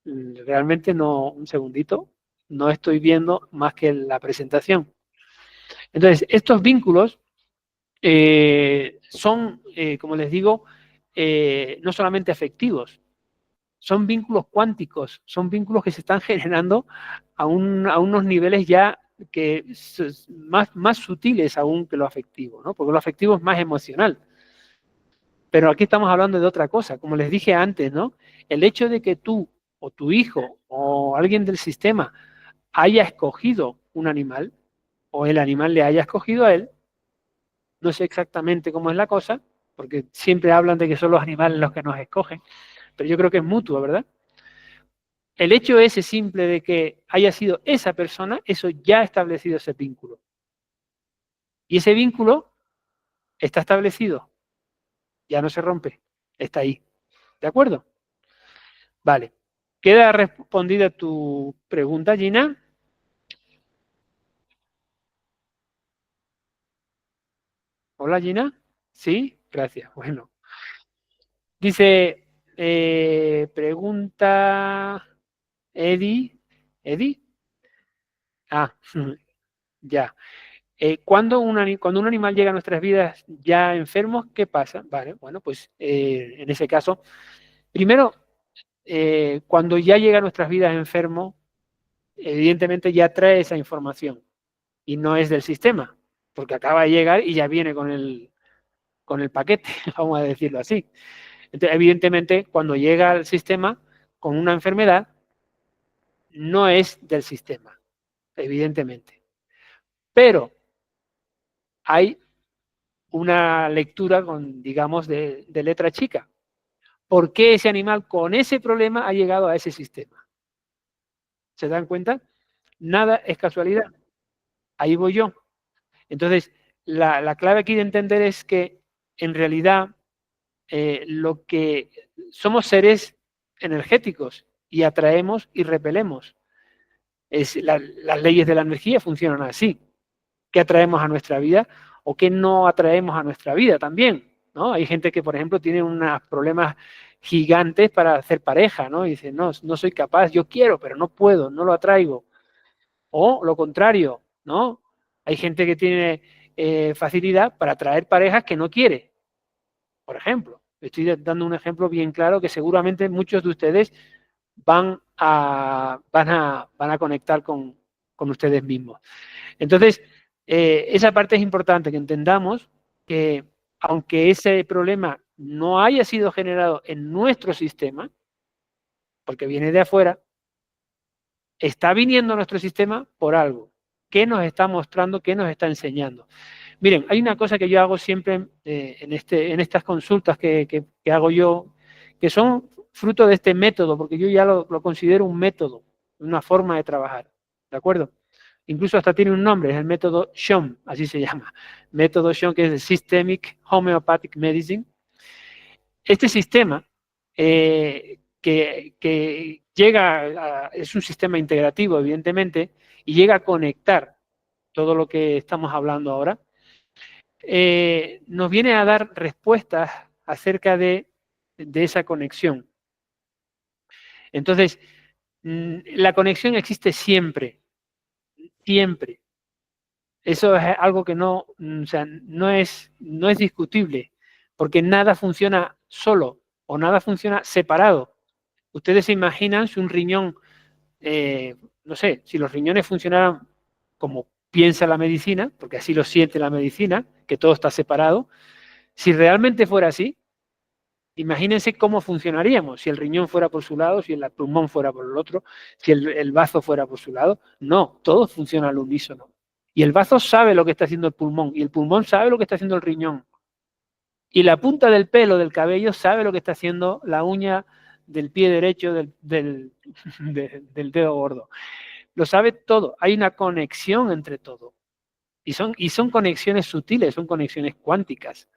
realmente no, un segundito, no estoy viendo más que la presentación. Entonces, estos vínculos son, como les digo, no solamente afectivos, son vínculos cuánticos, son vínculos que se están generando a unos niveles ya que más sutiles aún que lo afectivo, ¿no? Porque lo afectivo es más emocional. Pero aquí estamos hablando de otra cosa, como les dije antes, ¿no? El hecho de que tú o tu hijo o alguien del sistema haya escogido un animal o el animal le haya escogido a él, no sé exactamente cómo es la cosa, porque siempre hablan de que son los animales los que nos escogen, pero yo creo que es mutuo, ¿verdad? El hecho ese simple de que haya sido esa persona, eso ya ha establecido ese vínculo. Y ese vínculo está establecido, ya no se rompe, está ahí. ¿De acuerdo? Vale. ¿Queda respondida tu pregunta, Gina? Hola, Gina. Sí, gracias. Bueno. Dice, pregunta Eddie. ¿Eddie? Ah, ya. Cuando un animal llega a nuestras vidas ya enfermos, ¿qué pasa? Vale, bueno, pues en ese caso, primero, cuando ya llega a nuestras vidas enfermo, evidentemente ya trae esa información y no es del sistema, porque acaba de llegar y ya viene con el paquete, vamos a decirlo así. Entonces, evidentemente, cuando llega al sistema con una enfermedad, no es del sistema, evidentemente. Pero hay una lectura con, digamos, de letra chica. ¿Por qué ese animal con ese problema ha llegado a ese sistema? ¿Se dan cuenta? Nada es casualidad. Ahí voy yo. Entonces, la clave aquí de entender es que en realidad lo que somos seres energéticos y atraemos y repelemos. Las leyes de la energía funcionan así. ¿Qué atraemos a nuestra vida o qué no atraemos a nuestra vida también? ¿No? Hay gente que, por ejemplo, tiene unos problemas gigantes para hacer pareja, ¿no? Y dice, no, no soy capaz, yo quiero, pero no puedo, no lo atraigo. O lo contrario, ¿no? Hay gente que tiene facilidad para atraer parejas que no quiere, por ejemplo. Estoy dando un ejemplo bien claro que seguramente muchos de ustedes van a conectar con ustedes mismos. Entonces, esa parte es importante, que entendamos que aunque ese problema no haya sido generado en nuestro sistema, porque viene de afuera, está viniendo a nuestro sistema por algo. ¿Qué nos está mostrando? ¿Qué nos está enseñando? Miren, hay una cosa que yo hago siempre en estas consultas que hago yo, que son fruto de este método, porque yo ya lo considero un método, una forma de trabajar. ¿De acuerdo? Incluso hasta tiene un nombre, es el método SHOM, así se llama. Método SHOM, que es el Systemic Homeopathic Medicine. Este sistema, que llega es un sistema integrativo, evidentemente, y llega a conectar todo lo que estamos hablando ahora, nos viene a dar respuestas acerca de esa conexión. Entonces, la conexión existe siempre, siempre. Eso es algo que no, o sea, no es discutible, porque nada funciona solo o nada funciona separado. Ustedes se imaginan si un riñón, no sé, si los riñones funcionaran como piensa la medicina, porque así lo siente la medicina, que todo está separado, si realmente fuera así, imagínense cómo funcionaríamos si el riñón fuera por su lado, si el pulmón fuera por el otro, si el bazo fuera por su lado. No, todo funciona al unísono. Y el bazo sabe lo que está haciendo el pulmón, y el pulmón sabe lo que está haciendo el riñón. Y la punta del pelo, del cabello, sabe lo que está haciendo la uña del pie derecho del dedo gordo. Lo sabe todo. Hay una conexión entre todo. Y son conexiones sutiles, son conexiones cuánticas.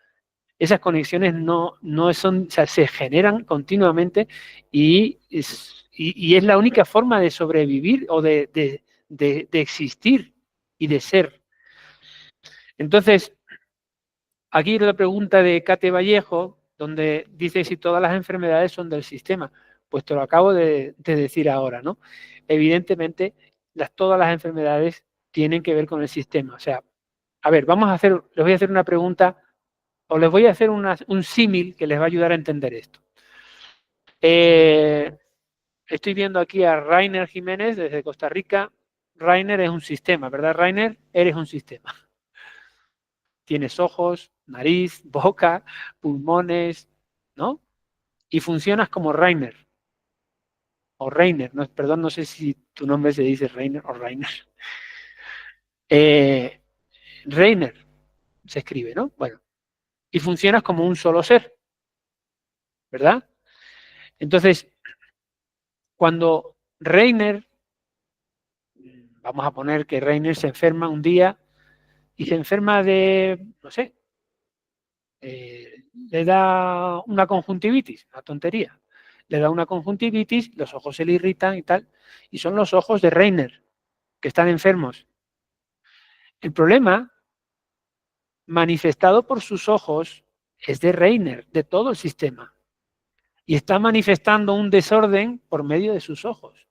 Esas conexiones no son, o sea, se generan continuamente y es la única forma de sobrevivir o de existir y de ser. Entonces, aquí la pregunta de Kate Vallejo, donde dice si todas las enfermedades son del sistema. Pues te lo acabo de decir ahora, ¿no? Evidentemente, todas las enfermedades tienen que ver con el sistema. O sea, a ver, les voy a hacer una pregunta o les voy a hacer un símil que les va a ayudar a entender esto. Estoy viendo aquí a Rainer Jiménez desde Costa Rica. Rainer es un sistema, ¿verdad, Rainer? Eres un sistema. Tienes ojos, nariz, boca, pulmones, ¿no? Y funcionas como Rainer. O Rainer, no, perdón, no sé si tu nombre se dice Rainer o Rainer. Rainer se escribe, ¿no? Bueno, y funcionas como un solo ser, ¿verdad? Entonces, cuando Reiner, vamos a poner que Reiner se enferma un día y se enferma de, no sé, le da una conjuntivitis, una tontería. Le da una conjuntivitis, los ojos se le irritan y tal, y son los ojos de Reiner que están enfermos. El problema manifestado por sus ojos es de Reiner, de todo el sistema, y está manifestando un desorden por medio de sus ojos.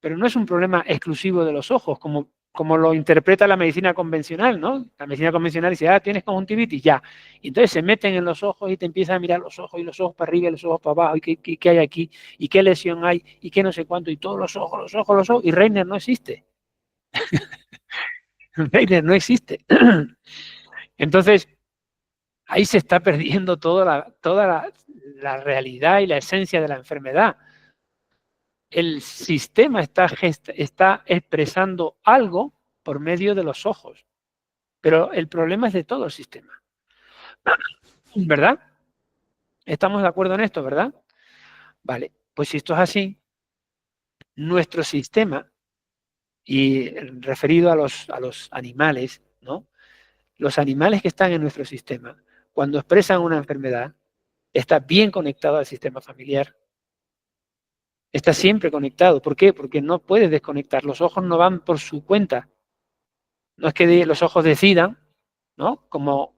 Pero no es un problema exclusivo de los ojos, como lo interpreta la medicina convencional, ¿no? La medicina convencional dice, ah, tienes conjuntivitis, ya. Y entonces se meten en los ojos y te empiezan a mirar los ojos, y los ojos para arriba, y los ojos para abajo, y qué hay aquí, y qué lesión hay, y qué no sé cuánto, y todos los ojos, los ojos, los ojos, y Reiner no existe. Reiner no existe. Entonces, ahí se está perdiendo toda la realidad y la esencia de la enfermedad. El sistema está expresando algo por medio de los ojos, pero el problema es de todo el sistema, ¿verdad? ¿Estamos de acuerdo en esto, verdad? Vale, pues si esto es así, nuestro sistema, y referido a los animales, ¿no? Los animales que están en nuestro sistema, cuando expresan una enfermedad, está bien conectado al sistema familiar. Está siempre conectado. ¿Por qué? Porque no puedes desconectar. Los ojos no van por su cuenta. No es que los ojos decidan, ¿no? Como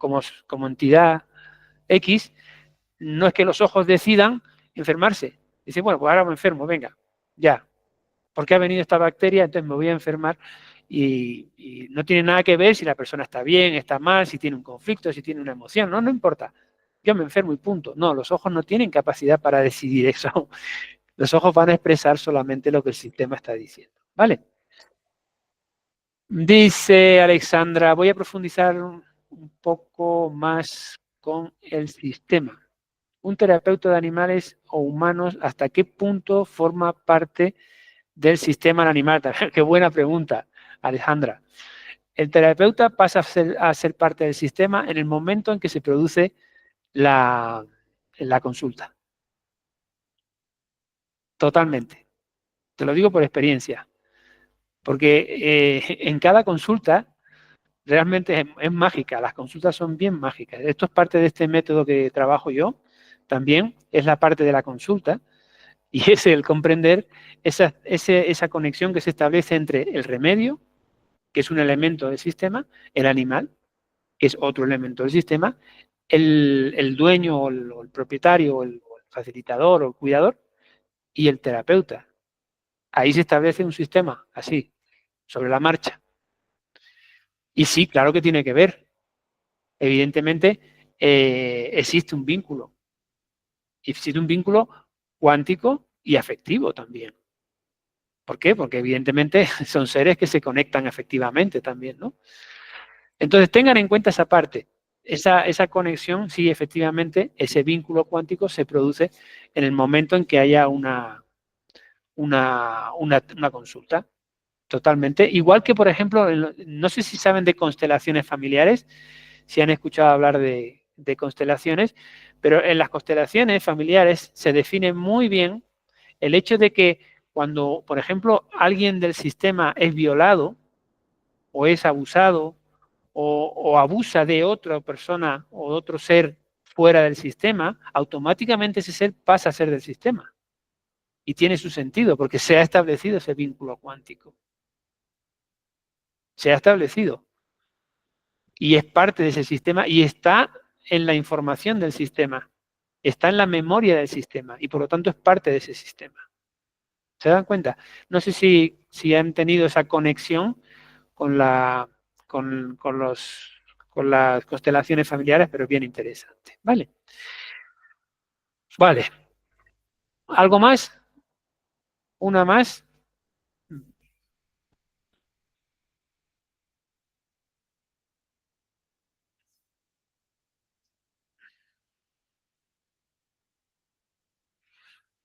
entidad X, no es que los ojos decidan enfermarse. Dicen, bueno, pues ahora me enfermo, venga, ya. Porque ha venido esta bacteria, entonces me voy a enfermar y no tiene nada que ver si la persona está bien, está mal, si tiene un conflicto, si tiene una emoción, no importa. Yo me enfermo y punto. No, los ojos no tienen capacidad para decidir eso. Los ojos van a expresar solamente lo que el sistema está diciendo. ¿Vale? Dice Alexandra, voy a profundizar un poco más con el sistema. Un terapeuta de animales o humanos, ¿hasta qué punto forma parte del sistema animal? Qué buena pregunta, Alejandra. El terapeuta pasa a ser parte del sistema en el momento en que se produce la consulta. Totalmente. Te lo digo por experiencia. Porque en cada consulta realmente es mágica, las consultas son bien mágicas. Esto es parte de este método que trabajo yo, también es la parte de la consulta, y es el comprender esa conexión que se establece entre el remedio, que es un elemento del sistema, el animal, que es otro elemento del sistema, el dueño o el propietario o el facilitador o el cuidador y el terapeuta. Ahí se establece un sistema así, sobre la marcha. Y sí, claro que tiene que ver. Evidentemente, existe un vínculo. Existe un vínculo cuántico y afectivo también. ¿Por qué? Porque evidentemente son seres que se conectan afectivamente también, ¿no? Entonces tengan en cuenta esa parte. Esa conexión, sí, efectivamente, ese vínculo cuántico se produce en el momento en que haya una consulta. Totalmente. Igual que, por ejemplo, no sé si saben de constelaciones familiares, si han escuchado hablar de constelaciones, pero en las constelaciones familiares se define muy bien el hecho de que cuando, por ejemplo, alguien del sistema es violado o es abusado o abusa de otra persona o de otro ser fuera del sistema, automáticamente ese ser pasa a ser del sistema. Y tiene su sentido porque se ha establecido ese vínculo cuántico. Se ha establecido. Y es parte de ese sistema y está en la información del sistema. Está en la memoria del sistema y por lo tanto es parte de ese sistema. ¿Se dan cuenta? No sé si han tenido esa conexión con, con las constelaciones familiares, pero es bien interesante. ¿Vale? Vale. ¿Algo más? ¿Una más?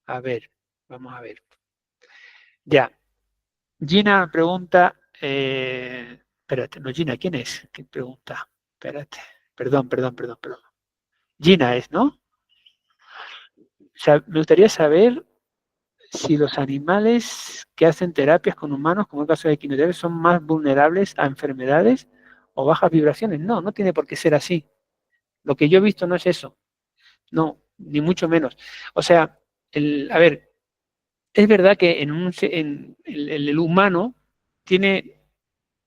A ver, vamos a ver. Ya. Gina pregunta, espérate, no Gina, ¿quién es? ¿Quién pregunta? Espérate. Perdón. Gina es, ¿no? O sea, me gustaría saber si los animales que hacen terapias con humanos, como el caso de quimioterapia, son más vulnerables a enfermedades o bajas vibraciones. No, no tiene por qué ser así. Lo que yo he visto no es eso. No, ni mucho menos. O sea, a ver, es verdad que el humano tiene,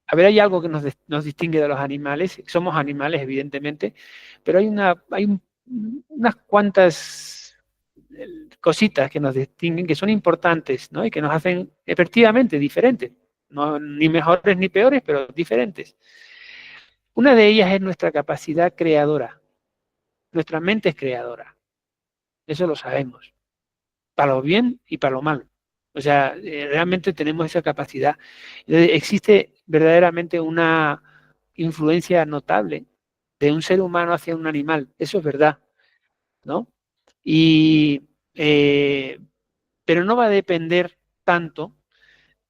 a ver, hay algo que nos distingue de los animales. Somos animales, evidentemente, pero unas cuantas cositas que nos distinguen, que son importantes, ¿no? Y que nos hacen efectivamente diferentes. No, ni mejores ni peores, pero diferentes. Una de ellas es nuestra capacidad creadora. Nuestra mente es creadora. Eso lo sabemos. Para lo bien y para lo mal. O sea, realmente tenemos esa capacidad. Existe verdaderamente una influencia notable de un ser humano hacia un animal. Eso es verdad, ¿no? Y, pero no va a depender tanto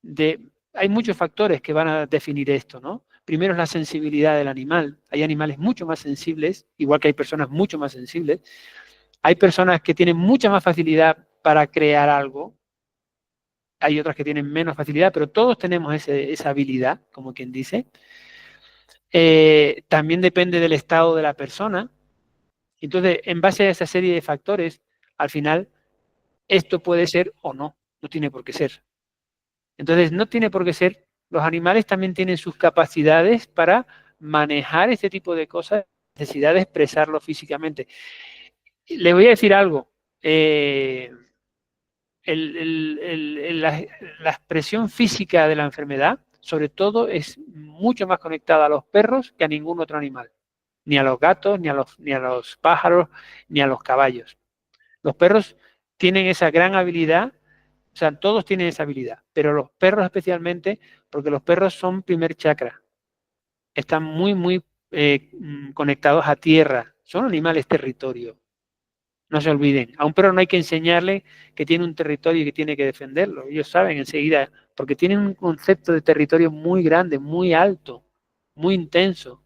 de... Hay muchos factores que van a definir esto, ¿no? Primero es la sensibilidad del animal. Hay animales mucho más sensibles, igual que hay personas mucho más sensibles. Hay personas que tienen mucha más facilidad para crear algo, hay otras que tienen menos facilidad, pero todos tenemos esa habilidad, como quien dice. También depende del estado de la persona. Entonces, en base a esa serie de factores, al final, esto puede ser o no, no tiene por qué ser. Entonces, no tiene por qué ser. Los animales también tienen sus capacidades para manejar este tipo de cosas, necesidad de expresarlo físicamente. Le voy a decir algo. La expresión física de la enfermedad, sobre todo, es mucho más conectada a los perros que a ningún otro animal. Ni a los gatos, ni a los pájaros, ni a los caballos. Los perros tienen esa gran habilidad, o sea, todos tienen esa habilidad, pero los perros especialmente, porque los perros son primer chakra, están muy conectados a tierra, son animales territorio. No se olviden, a un perro no hay que enseñarle que tiene un territorio y que tiene que defenderlo. Ellos saben enseguida, porque tienen un concepto de territorio muy grande, muy alto, muy intenso,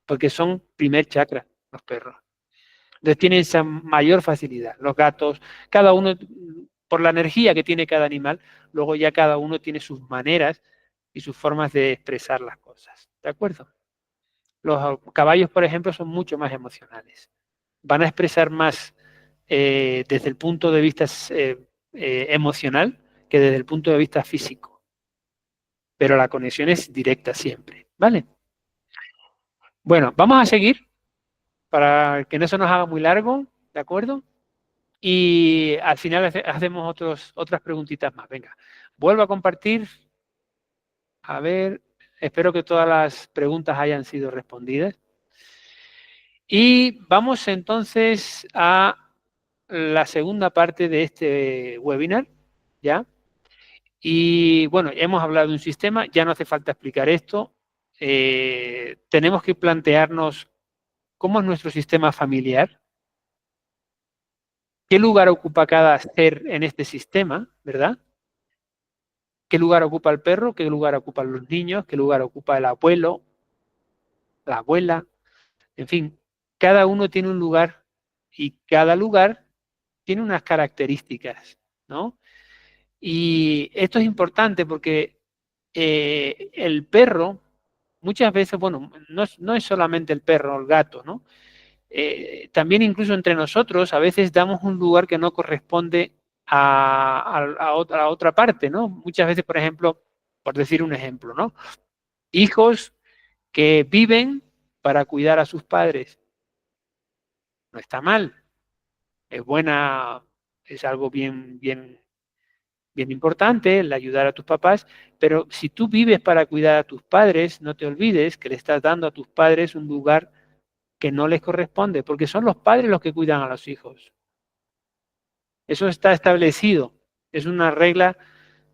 porque son primer chakra los perros. Entonces tienen esa mayor facilidad. Los gatos, cada uno, por la energía que tiene cada animal, luego ya cada uno tiene sus maneras y sus formas de expresar las cosas. ¿De acuerdo? Los caballos, por ejemplo, son mucho más emocionales. Van a expresar más desde el punto de vista emocional que desde el punto de vista físico. Pero la conexión es directa siempre. ¿Vale? Bueno, vamos a seguir para que no se nos haga muy largo, ¿de acuerdo? Y al final hacemos otras preguntitas más. Venga, vuelvo a compartir. A ver, espero que todas las preguntas hayan sido respondidas. Y vamos entonces a la segunda parte de este webinar, ¿ya? Y bueno, hemos hablado de un sistema, ya no hace falta explicar esto. Tenemos que plantearnos cómo es nuestro sistema familiar, qué lugar ocupa cada ser en este sistema, ¿verdad? ¿Qué lugar ocupa el perro? ¿Qué lugar ocupan los niños? ¿Qué lugar ocupa el abuelo? La abuela? En fin, cada uno tiene un lugar y cada lugar tiene unas características, ¿no? Y esto es importante porque el perro, muchas veces, bueno, no es solamente el perro o el gato, ¿no? También incluso entre nosotros a veces damos un lugar que no corresponde a otra parte, ¿no? Muchas veces, por ejemplo, por decir un ejemplo, ¿no? Hijos que viven para cuidar a sus padres. No está mal, es buena, es algo bien importante el ayudar a tus papás, pero si tú vives para cuidar a tus padres, no te olvides que le estás dando a tus padres un lugar que no les corresponde, porque son los padres los que cuidan a los hijos. Eso está establecido, es una regla,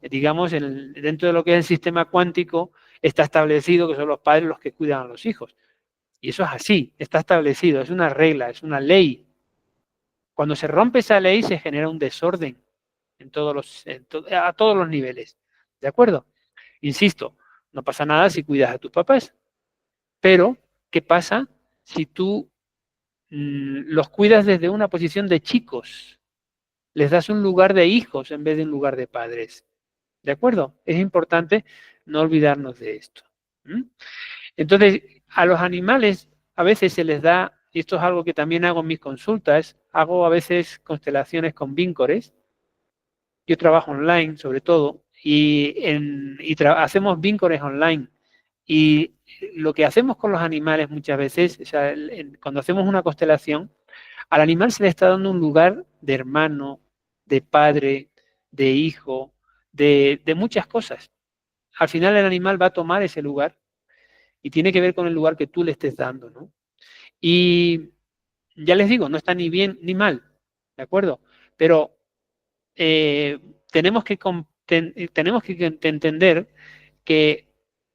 digamos, dentro de lo que es el sistema cuántico, está establecido que son los padres los que cuidan a los hijos. Y eso es así, está establecido, es una regla, es una ley. Cuando se rompe esa ley se genera un desorden a todos los niveles. ¿De acuerdo? Insisto, no pasa nada si cuidas a tus papás. Pero, ¿qué pasa si tú los cuidas desde una posición de chicos, les das un lugar de hijos en vez de un lugar de padres. ¿De acuerdo? Es importante no olvidarnos de esto. ¿Mm? Entonces, a los animales a veces se les da, y esto es algo que también hago en mis consultas, hago a veces constelaciones con víncores. Yo trabajo online sobre todo y hacemos víncores online. Y lo que hacemos con los animales muchas veces, o sea, cuando hacemos una constelación, al animal se le está dando un lugar de hermano, de padre, de hijo, de muchas cosas. Al final el animal va a tomar ese lugar y tiene que ver con el lugar que tú le estés dando, ¿no? Y ya les digo, no está ni bien ni mal, ¿de acuerdo? Pero eh, tenemos que entender que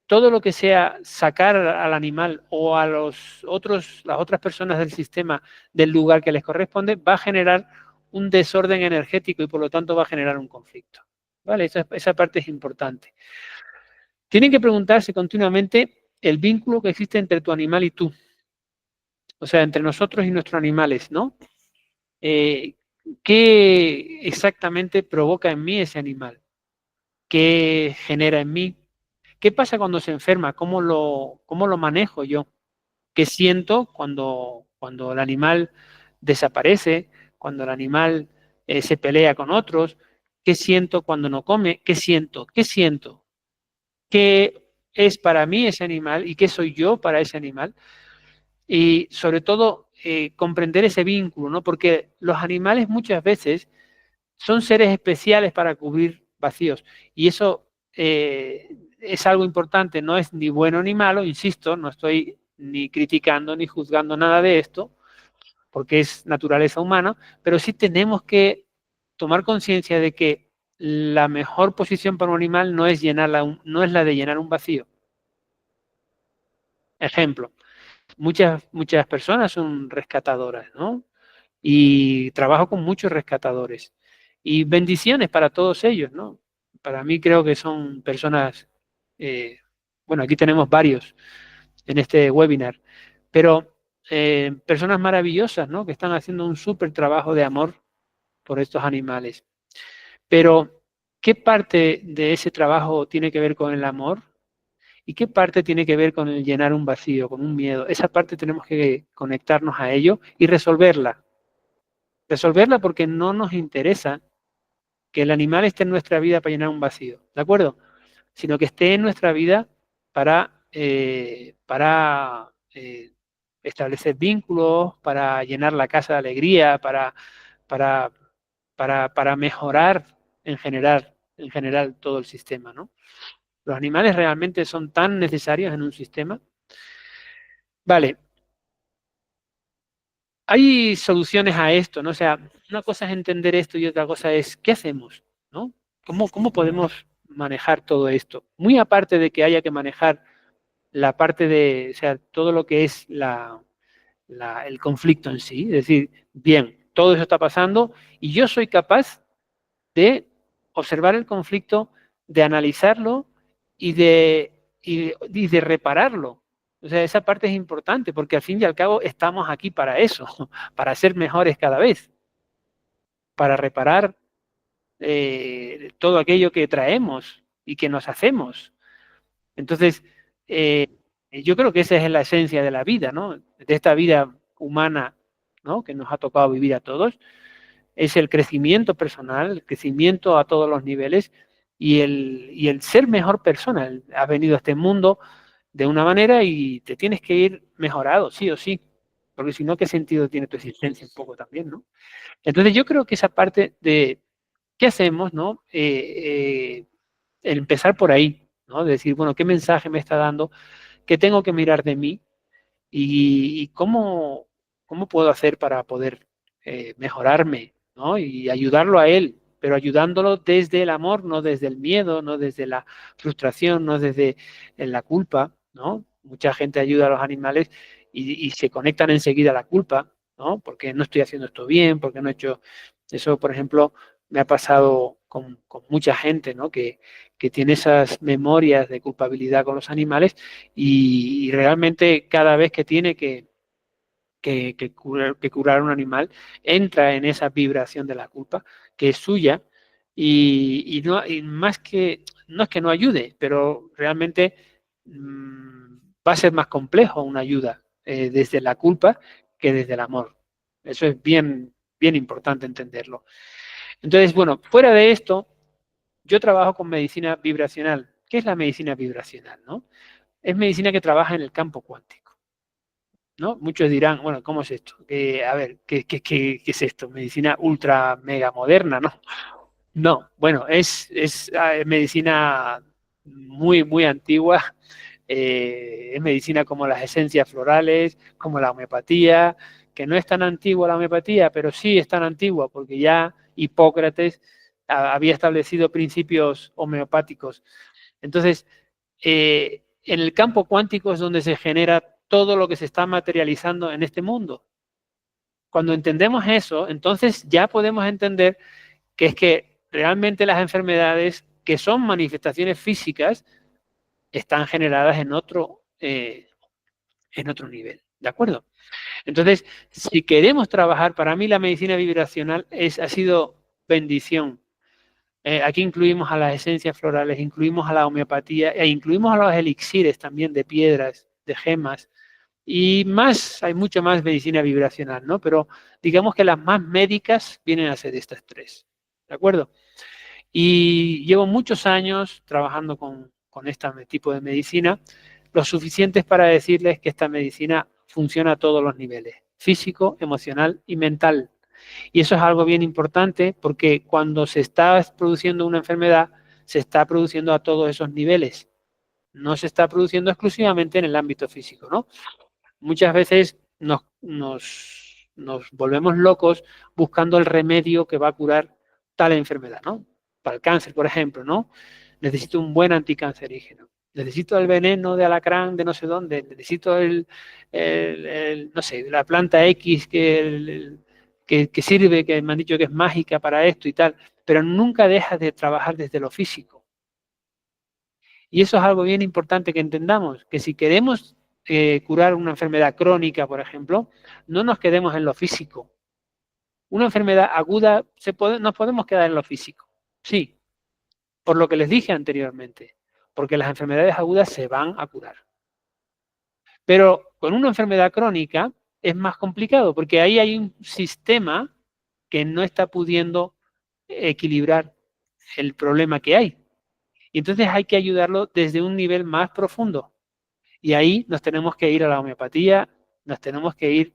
todo lo que sea sacar al animal o a las otras personas del sistema del lugar que les corresponde va a generar un desorden energético y por lo tanto va a generar un conflicto. ¿Vale? Esa parte es importante. Tienen que preguntarse continuamente el vínculo que existe entre tu animal y tú. O sea, entre nosotros y nuestros animales, ¿no? ¿Qué exactamente provoca en mí ese animal? ¿Qué genera en mí? ¿Qué pasa cuando se enferma? Cómo lo manejo yo? ¿Qué siento cuando el animal desaparece? Cuando el animal se pelea con otros. ¿Qué siento cuando no come? ¿Qué siento? ¿Qué siento? ¿Qué es para mí ese animal y qué soy yo para ese animal? Y sobre todo comprender ese vínculo, ¿no? Porque los animales muchas veces son seres especiales para cubrir vacíos. Y eso es algo importante, no es ni bueno ni malo, insisto, no estoy ni criticando ni juzgando nada de esto, porque es naturaleza humana, pero sí tenemos que tomar conciencia de que la mejor posición para un animal no es, no es la de llenar un vacío. Ejemplo, muchas personas son rescatadoras, ¿no? Y trabajo con muchos rescatadores. Y bendiciones para todos ellos, ¿no? Para mí creo que son personas, eh, bueno, aquí tenemos varios en este webinar, pero personas maravillosas, ¿no? Que están haciendo un súper trabajo de amor por estos animales. Pero, ¿qué parte de ese trabajo tiene que ver con el amor? ¿Y qué parte tiene que ver con el llenar un vacío, con un miedo? Esa parte tenemos que conectarnos a ello y resolverla. Resolverla porque no nos interesa que el animal esté en nuestra vida para llenar un vacío, ¿de acuerdo? Sino que esté en nuestra vida para establecer vínculos, para llenar la casa de alegría, para, para mejorar en general todo el sistema, ¿no? Los animales realmente son tan necesarios en un sistema. Vale, hay soluciones a esto, ¿no? O sea, una cosa es entender esto y otra cosa es, ¿qué hacemos? ¿No? ¿Cómo podemos manejar todo esto? Muy aparte de que haya que manejar la parte de, o sea, todo lo que es el conflicto en sí, es decir, bien, todo eso está pasando y yo soy capaz de observar el conflicto, de analizarlo y de repararlo. O sea, esa parte es importante porque al fin y al cabo estamos aquí para eso, para ser mejores cada vez, para reparar todo aquello que traemos y que nos hacemos. Entonces, yo creo que esa es la esencia de la vida, ¿no? De esta vida humana, ¿no? Que nos ha tocado vivir a todos, es el crecimiento personal, el crecimiento a todos los niveles y el ser mejor persona. Has venido a este mundo de una manera y te tienes que ir mejorado, sí o sí, porque si no, ¿qué sentido tiene tu existencia un poco también, ¿no? Entonces yo creo que esa parte de qué hacemos, ¿no? El empezar por ahí, ¿no? De decir, bueno, ¿qué mensaje me está dando? ¿Qué tengo que mirar de mí? Y cómo puedo hacer para poder mejorarme, ¿no? Y ayudarlo a él, pero ayudándolo desde el amor, no desde el miedo, no desde la frustración, no desde la culpa, ¿no? Mucha gente ayuda a los animales y se conectan enseguida a la culpa, ¿no? Porque no estoy haciendo esto bien, porque no he hecho eso, por ejemplo, me ha pasado con mucha gente, ¿no? Que tiene esas memorias de culpabilidad con los animales y realmente cada vez que tiene que curar a un animal, entra en esa vibración de la culpa, que es suya, y más que, no es que no ayude, pero realmente va a ser más complejo una ayuda desde la culpa que desde el amor. Eso es bien, bien importante entenderlo. Entonces, bueno, fuera de esto, yo trabajo con medicina vibracional. ¿Qué es la medicina vibracional? ¿No? Es medicina que trabaja en el campo cuántico. ¿No? Muchos dirán, bueno, ¿cómo es esto? A ver, ¿qué es esto? ¿Medicina ultra mega moderna? No, no, bueno, es medicina muy, muy antigua. Es medicina como las esencias florales, como la homeopatía, que no es tan antigua la homeopatía, pero sí es tan antigua porque ya Hipócrates había establecido principios homeopáticos. Entonces, en el campo cuántico es donde se genera todo lo que se está materializando en este mundo. Cuando entendemos eso, entonces ya podemos entender que es que realmente las enfermedades que son manifestaciones físicas están generadas en otro nivel. ¿De acuerdo? Entonces, si queremos trabajar, para mí la medicina vibracional ha sido bendición. Aquí incluimos a las esencias florales, incluimos a la homeopatía e incluimos a los elixires también de piedras, de gemas y más, hay mucho más medicina vibracional, ¿no? Pero digamos que las más médicas vienen a ser estas tres, ¿de acuerdo? Y llevo muchos años trabajando con este tipo de medicina, lo suficientes para decirles que esta medicina funciona a todos los niveles, físico, emocional y mental. Y eso es algo bien importante porque cuando se está produciendo una enfermedad, se está produciendo a todos esos niveles. No se está produciendo exclusivamente en el ámbito físico, ¿no? Muchas veces nos volvemos locos buscando el remedio que va a curar tal enfermedad, ¿no? Para el cáncer, por ejemplo, ¿no? Necesito un buen anticancerígeno. Necesito el veneno de alacrán de no sé dónde. Necesito no sé, la planta X que sirve, que me han dicho que es mágica para esto y tal. Pero nunca dejas de trabajar desde lo físico. Y eso es algo bien importante que entendamos, que si queremos curar una enfermedad crónica, por ejemplo, no nos quedemos en lo físico. Una enfermedad aguda, nos podemos quedar en lo físico. Sí, por lo que les dije anteriormente, porque las enfermedades agudas se van a curar. Pero con una enfermedad crónica es más complicado, porque ahí hay un sistema que no está pudiendo equilibrar el problema que hay. Y entonces hay que ayudarlo desde un nivel más profundo. Y ahí nos tenemos que ir a la homeopatía, nos tenemos que ir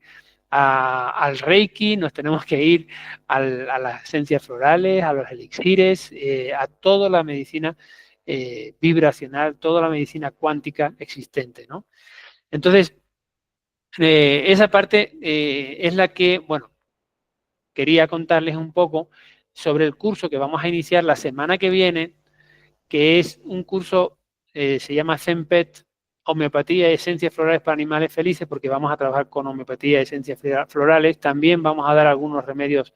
al Reiki, nos tenemos que ir a las esencias florales, a los elixires, a toda la medicina vibracional, toda la medicina cuántica existente, ¿no? Entonces, esa parte es la que, bueno, quería contarles un poco sobre el curso que vamos a iniciar la semana que viene, que es un curso, se llama ZenPet, homeopatía y esencias florales para animales felices, porque vamos a trabajar con homeopatía y esencias florales. También vamos a dar algunos remedios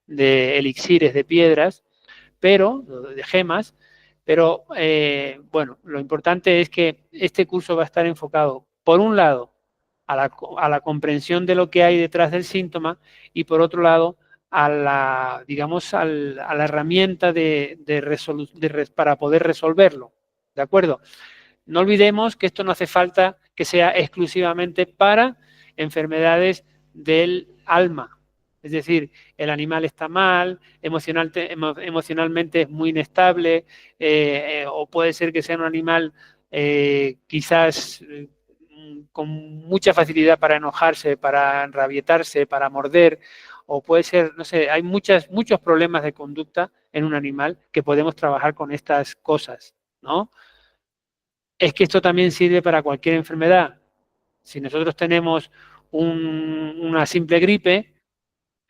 de elixires de piedras, pero de gemas. Pero bueno, lo importante es que este curso va a estar enfocado, por un lado, a la comprensión de lo que hay detrás del síntoma y por otro lado, digamos, a la herramienta para poder resolverlo. ¿De acuerdo? No olvidemos que esto no hace falta que sea exclusivamente para enfermedades del alma. Es decir, el animal está mal, emocionalmente es muy inestable, o puede ser que sea un animal quizás con mucha facilidad para enojarse, para enrabietarse, para morder, o puede ser, no sé, hay muchos problemas de conducta en un animal que podemos trabajar con estas cosas, ¿no? Es que esto también sirve para cualquier enfermedad. Si nosotros tenemos una simple gripe,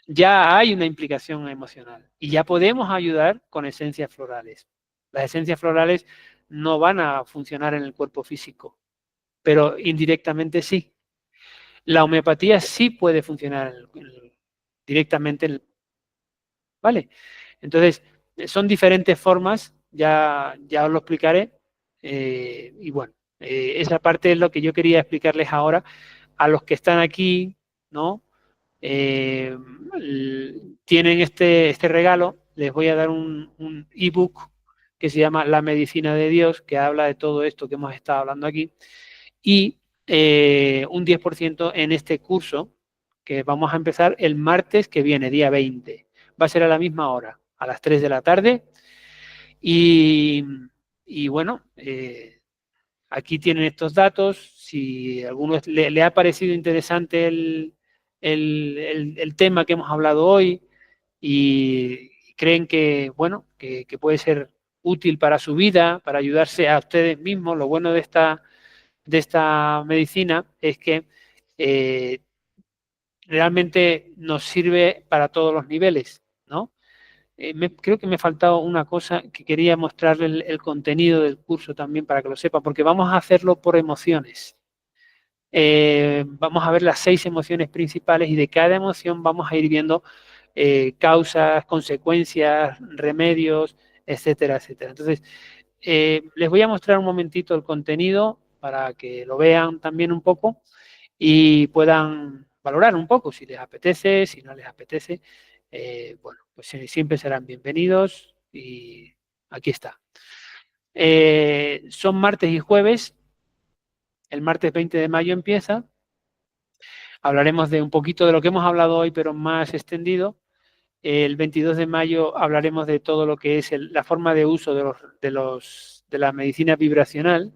ya hay una implicación emocional y ya podemos ayudar con esencias florales. Las esencias florales no van a funcionar en el cuerpo físico, pero indirectamente sí. La homeopatía sí puede funcionar directamente, ¿vale? Entonces, son diferentes formas, ya os lo explicaré, y bueno, esa parte es lo que yo quería explicarles ahora a los que están aquí, ¿no? Tienen este regalo. Les voy a dar un ebook que se llama La Medicina de Dios, que habla de todo esto que hemos estado hablando aquí, y un 10% en este curso que vamos a empezar el martes que viene, día 20. Va a ser a la misma hora, a las 3 de la tarde. Y bueno, aquí tienen estos datos. Si a alguno le ha parecido interesante el tema que hemos hablado hoy y creen que, bueno, que puede ser útil para su vida, para ayudarse a ustedes mismos, lo bueno de esta medicina es que eh, realmente nos sirve para todos los niveles, ¿no? Creo que me ha faltado una cosa que quería mostrarle el contenido del curso también para que lo sepa, porque vamos a hacerlo por emociones. Vamos a ver las 6 emociones principales y de cada emoción vamos a ir viendo causas, consecuencias, remedios, etcétera, etcétera. Entonces, les voy a mostrar un momentito el contenido para que lo vean también un poco y puedan valorar un poco si les apetece, si no les apetece. Bueno, pues siempre serán bienvenidos y aquí está. Son martes y jueves. El martes 20 de mayo empieza. Hablaremos de un poquito de lo que hemos hablado hoy, pero más extendido. El 22 de mayo hablaremos de todo lo que es la forma de uso de la medicina vibracional.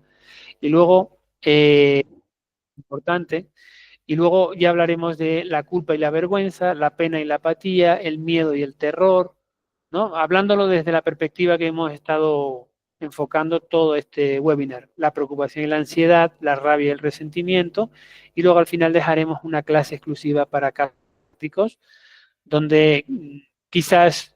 Y luego, importante, y luego ya hablaremos de la culpa y la vergüenza, la pena y la apatía, el miedo y el terror, ¿no? Hablándolo desde la perspectiva que hemos estado enfocando todo este webinar, la preocupación y la ansiedad, la rabia y el resentimiento, y luego al final dejaremos una clase exclusiva para prácticos, donde quizás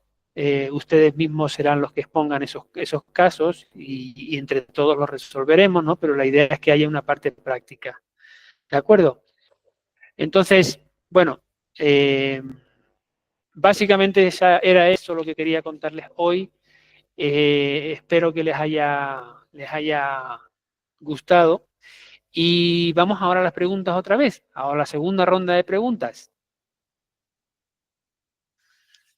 ustedes mismos serán los que expongan esos casos y entre todos los resolveremos, ¿no? Pero la idea es que haya una parte práctica, ¿de acuerdo? Entonces, bueno, básicamente era eso lo que quería contarles hoy. Espero que les haya gustado. Y vamos ahora a las preguntas otra vez, a la segunda ronda de preguntas.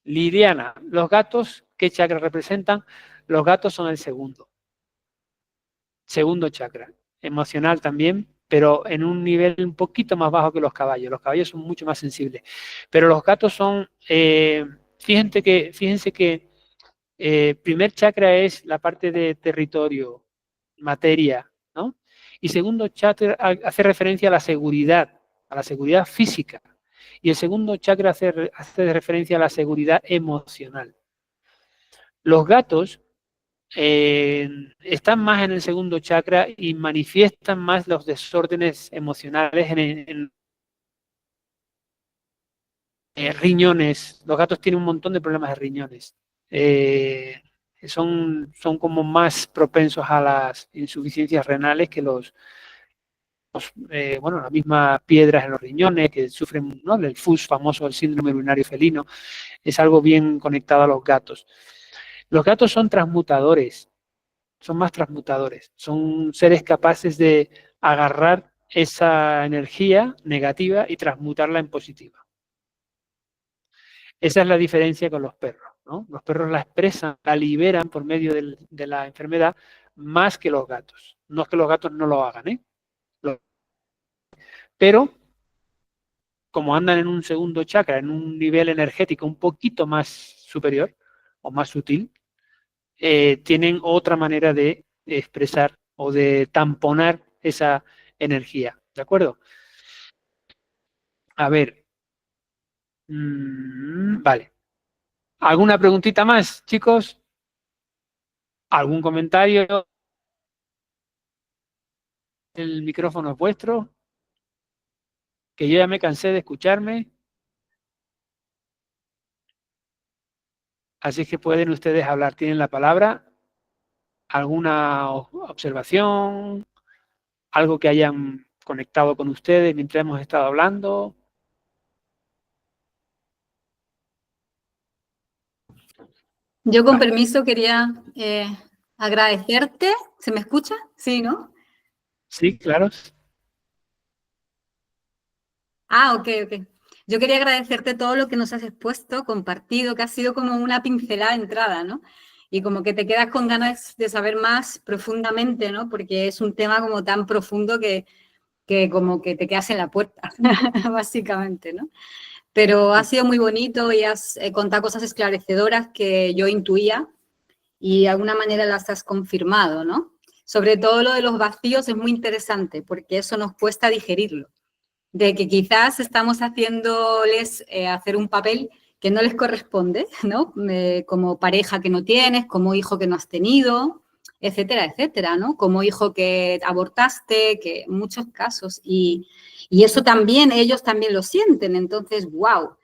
Liliana, ¿los gatos qué chakra representan? Los gatos son el segundo chakra, emocional también, pero en un nivel un poquito más bajo que los caballos. Los caballos son mucho más sensibles, pero los gatos son, fíjense que primer chakra es la parte de territorio, materia, ¿no? Y segundo chakra hace referencia a la seguridad física. Y el segundo chakra hace referencia a la seguridad emocional. Los gatos están más en el segundo chakra y manifiestan más los desórdenes emocionales en riñones. Los gatos tienen un montón de problemas de riñones. Eh, son como más propensos a las insuficiencias renales que bueno, las mismas piedras en los riñones que sufren, ¿no? El FUS famoso, el síndrome urinario felino, es algo bien conectado a los gatos. Los gatos son transmutadores, son más transmutadores, son seres capaces de agarrar esa energía negativa y transmutarla en positiva. Esa es la diferencia con los perros, ¿no? Los perros la expresan, la liberan por medio de la enfermedad más que los gatos. No es que los gatos no lo hagan, ¿eh? Pero como andan en un segundo chakra, en un nivel energético un poquito más superior o más sutil, tienen otra manera de expresar o de tamponar esa energía, ¿de acuerdo? A ver, vale. ¿Alguna preguntita más, chicos? ¿Algún comentario? El micrófono es vuestro, que yo ya me cansé de escucharme, así que pueden ustedes hablar, tienen la palabra. ¿Alguna observación? ¿Algo que hayan conectado con ustedes mientras hemos estado hablando? Yo con Vale. permiso quería agradecerte. ¿Se me escucha? Sí, ¿no? Sí, claro. Ah, ok, ok. Yo quería agradecerte todo lo que nos has expuesto, compartido, que ha sido como una pincelada de entrada, ¿no? Y como que te quedas con ganas de saber más profundamente, ¿no? Porque es un tema como tan profundo que como que te quedas en la puerta, básicamente, ¿no? Pero ha sido muy bonito y has contado cosas esclarecedoras que yo intuía y de alguna manera las has confirmado, ¿no? Sobre todo lo de los vacíos es muy interesante porque eso nos cuesta digerirlo, de que quizás estamos haciéndoles hacer un papel que no les corresponde, ¿no? Como pareja que no tienes, como hijo que no has tenido, etcétera, etcétera, ¿no? Como hijo que abortaste, que en muchos casos. Y eso también, ellos también lo sienten. Entonces, wow,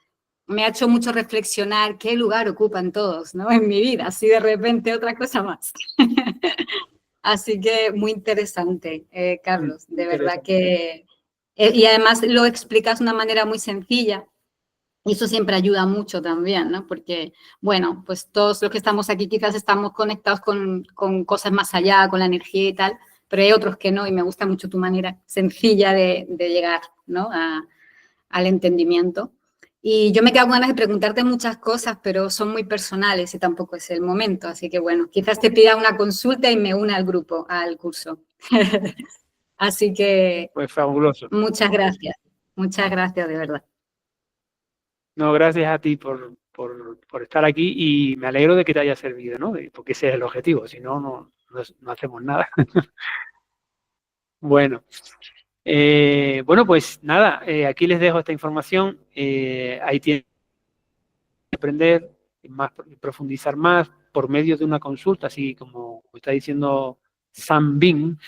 me ha hecho mucho reflexionar qué lugar ocupan todos, ¿no? En mi vida, así de repente otra cosa más. Así que muy interesante, Carlos, de verdad que... y además lo explicas de una manera muy sencilla y eso siempre ayuda mucho también, ¿no? Porque, bueno, pues todos los que estamos aquí quizás estamos conectados con cosas más allá, con la energía y tal, pero hay otros que no y me gusta mucho tu manera sencilla de llegar, ¿no? Al entendimiento. Y yo me quedo con ganas de preguntarte muchas cosas, pero son muy personales y tampoco es el momento. Así que bueno, quizás te pida una consulta y me una al grupo, al curso. Así que Pues fabuloso. muchas gracias. Muchas gracias, de verdad. No, gracias a ti por estar aquí y me alegro de que te haya servido, ¿no? Porque ese es el objetivo, si no, no hacemos nada. Bueno, bueno, pues nada, aquí les dejo esta información. Ahí tienen que aprender, más, profundizar más por medio de una consulta, así como está diciendo Sam Bin.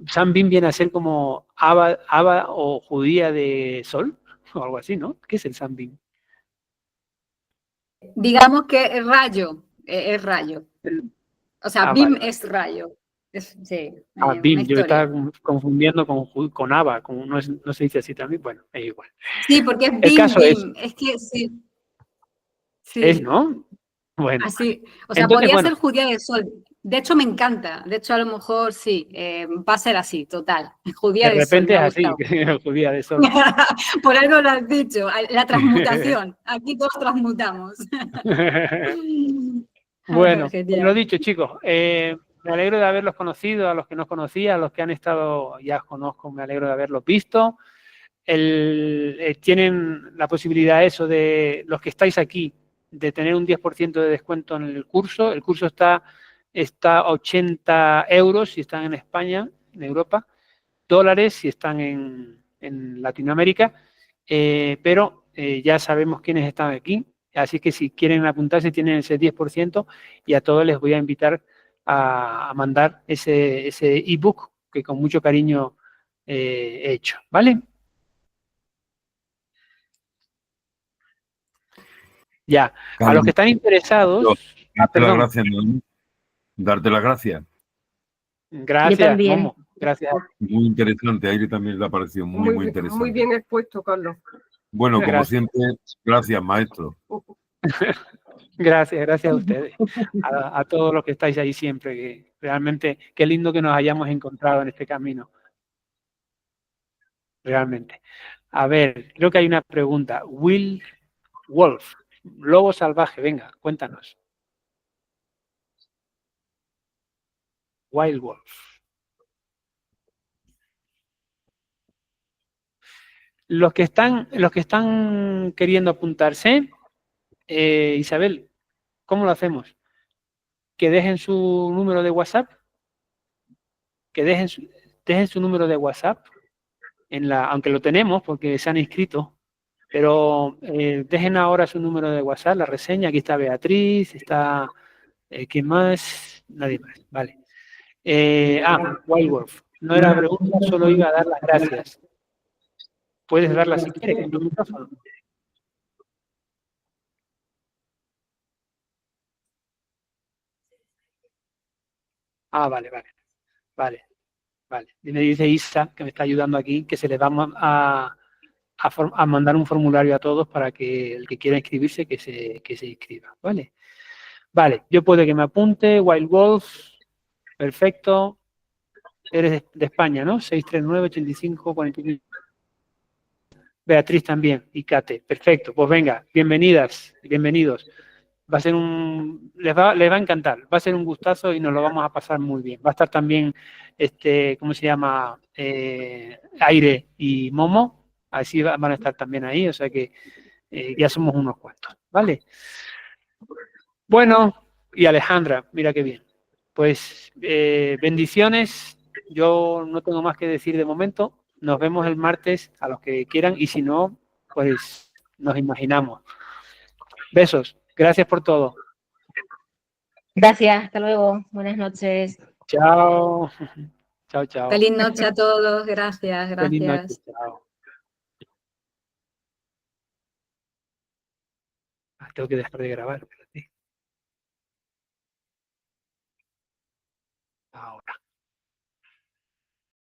Sam Bin viene a ser como Aba o judía de sol, o algo así, ¿no? ¿Qué es el Sam Bin? Digamos que es rayo, es rayo. O sea, BIM Vale, vale. es rayo. Sí, una BIM, yo historia. estaba confundiendo con ABA, no se dice así también, bueno, es igual. Sí, porque es El BIM, caso BIM. Es que sí, sí. ¿no? Bueno, Así, o sea, entonces, podría bueno, ser judía de sol. De hecho, me encanta. De hecho, a lo mejor sí, va a ser así, total. de Judía de sol, repente me es ha así, gustado. que judía de sol. Por algo lo has dicho, la transmutación. Aquí todos transmutamos. Bueno, pues lo Genial. dicho, chicos, me alegro de haberlos conocido, a los que no conocía, a los que han estado, ya os conozco, me alegro de haberlos visto. Tienen la posibilidad eso de los que estáis aquí, de tener un 10% de descuento en el curso. El curso está a 80 euros si están en España, en Europa, dólares si están en Latinoamérica, pero ya sabemos quiénes están aquí, así que si quieren apuntarse tienen ese 10% y a todos les voy a invitar a mandar ese ebook que con mucho cariño he hecho, ¿vale? Ya, a los que Carlos, están interesados, darte las perdón, gracias, ¿no? Darte las gracias. Yo gracias, también. Momo, gracias, Muy interesante, a Aire también le ha parecido muy interesante. Muy bien expuesto, Carlos. Bueno, como gracias, siempre, gracias, maestro. gracias a ustedes, a todos los que estáis ahí siempre, que realmente qué lindo que nos hayamos encontrado en este camino, realmente. A ver, creo que hay una pregunta. Will Wolf, lobo salvaje, venga, cuéntanos. Wild Wolf. Los que están queriendo apuntarse, Isabel, ¿cómo lo hacemos? Que dejen su número de WhatsApp, que dejen su número de WhatsApp, aunque lo tenemos porque se han inscrito, pero dejen ahora su número de WhatsApp, la reseña, aquí está Beatriz, está, ¿quién más? Nadie más, vale. Wild Wolf, no era pregunta, solo iba a dar las gracias. Puedes darlas si quieres con tu micrófono. Vale. Y me dice Isa, que me está ayudando aquí, que se les va a mandar un formulario a todos para que el que quiera inscribirse, que se inscriba, ¿vale? Vale, yo puedo que me apunte, Wild Wolf, perfecto. Eres de España, ¿no? 639-85-45. Beatriz también y Kate. Perfecto, pues venga, bienvenidas, bienvenidos. Va a ser les va a encantar, va a ser un gustazo y nos lo vamos a pasar muy bien. Va a estar también, ¿cómo se llama? Aire y Momo, así van a estar también ahí, o sea que ya somos unos cuantos, ¿vale? Bueno, y Alejandra, mira qué bien. Pues bendiciones, yo no tengo más que decir de momento. Nos vemos el martes a los que quieran y si no, pues nos imaginamos. Besos, gracias por todo. Gracias, hasta luego. Buenas noches. Chao. Chao, chao. Feliz noche a todos, gracias, Feliz noche, gracias. chao. Tengo que dejar de grabar, espérate.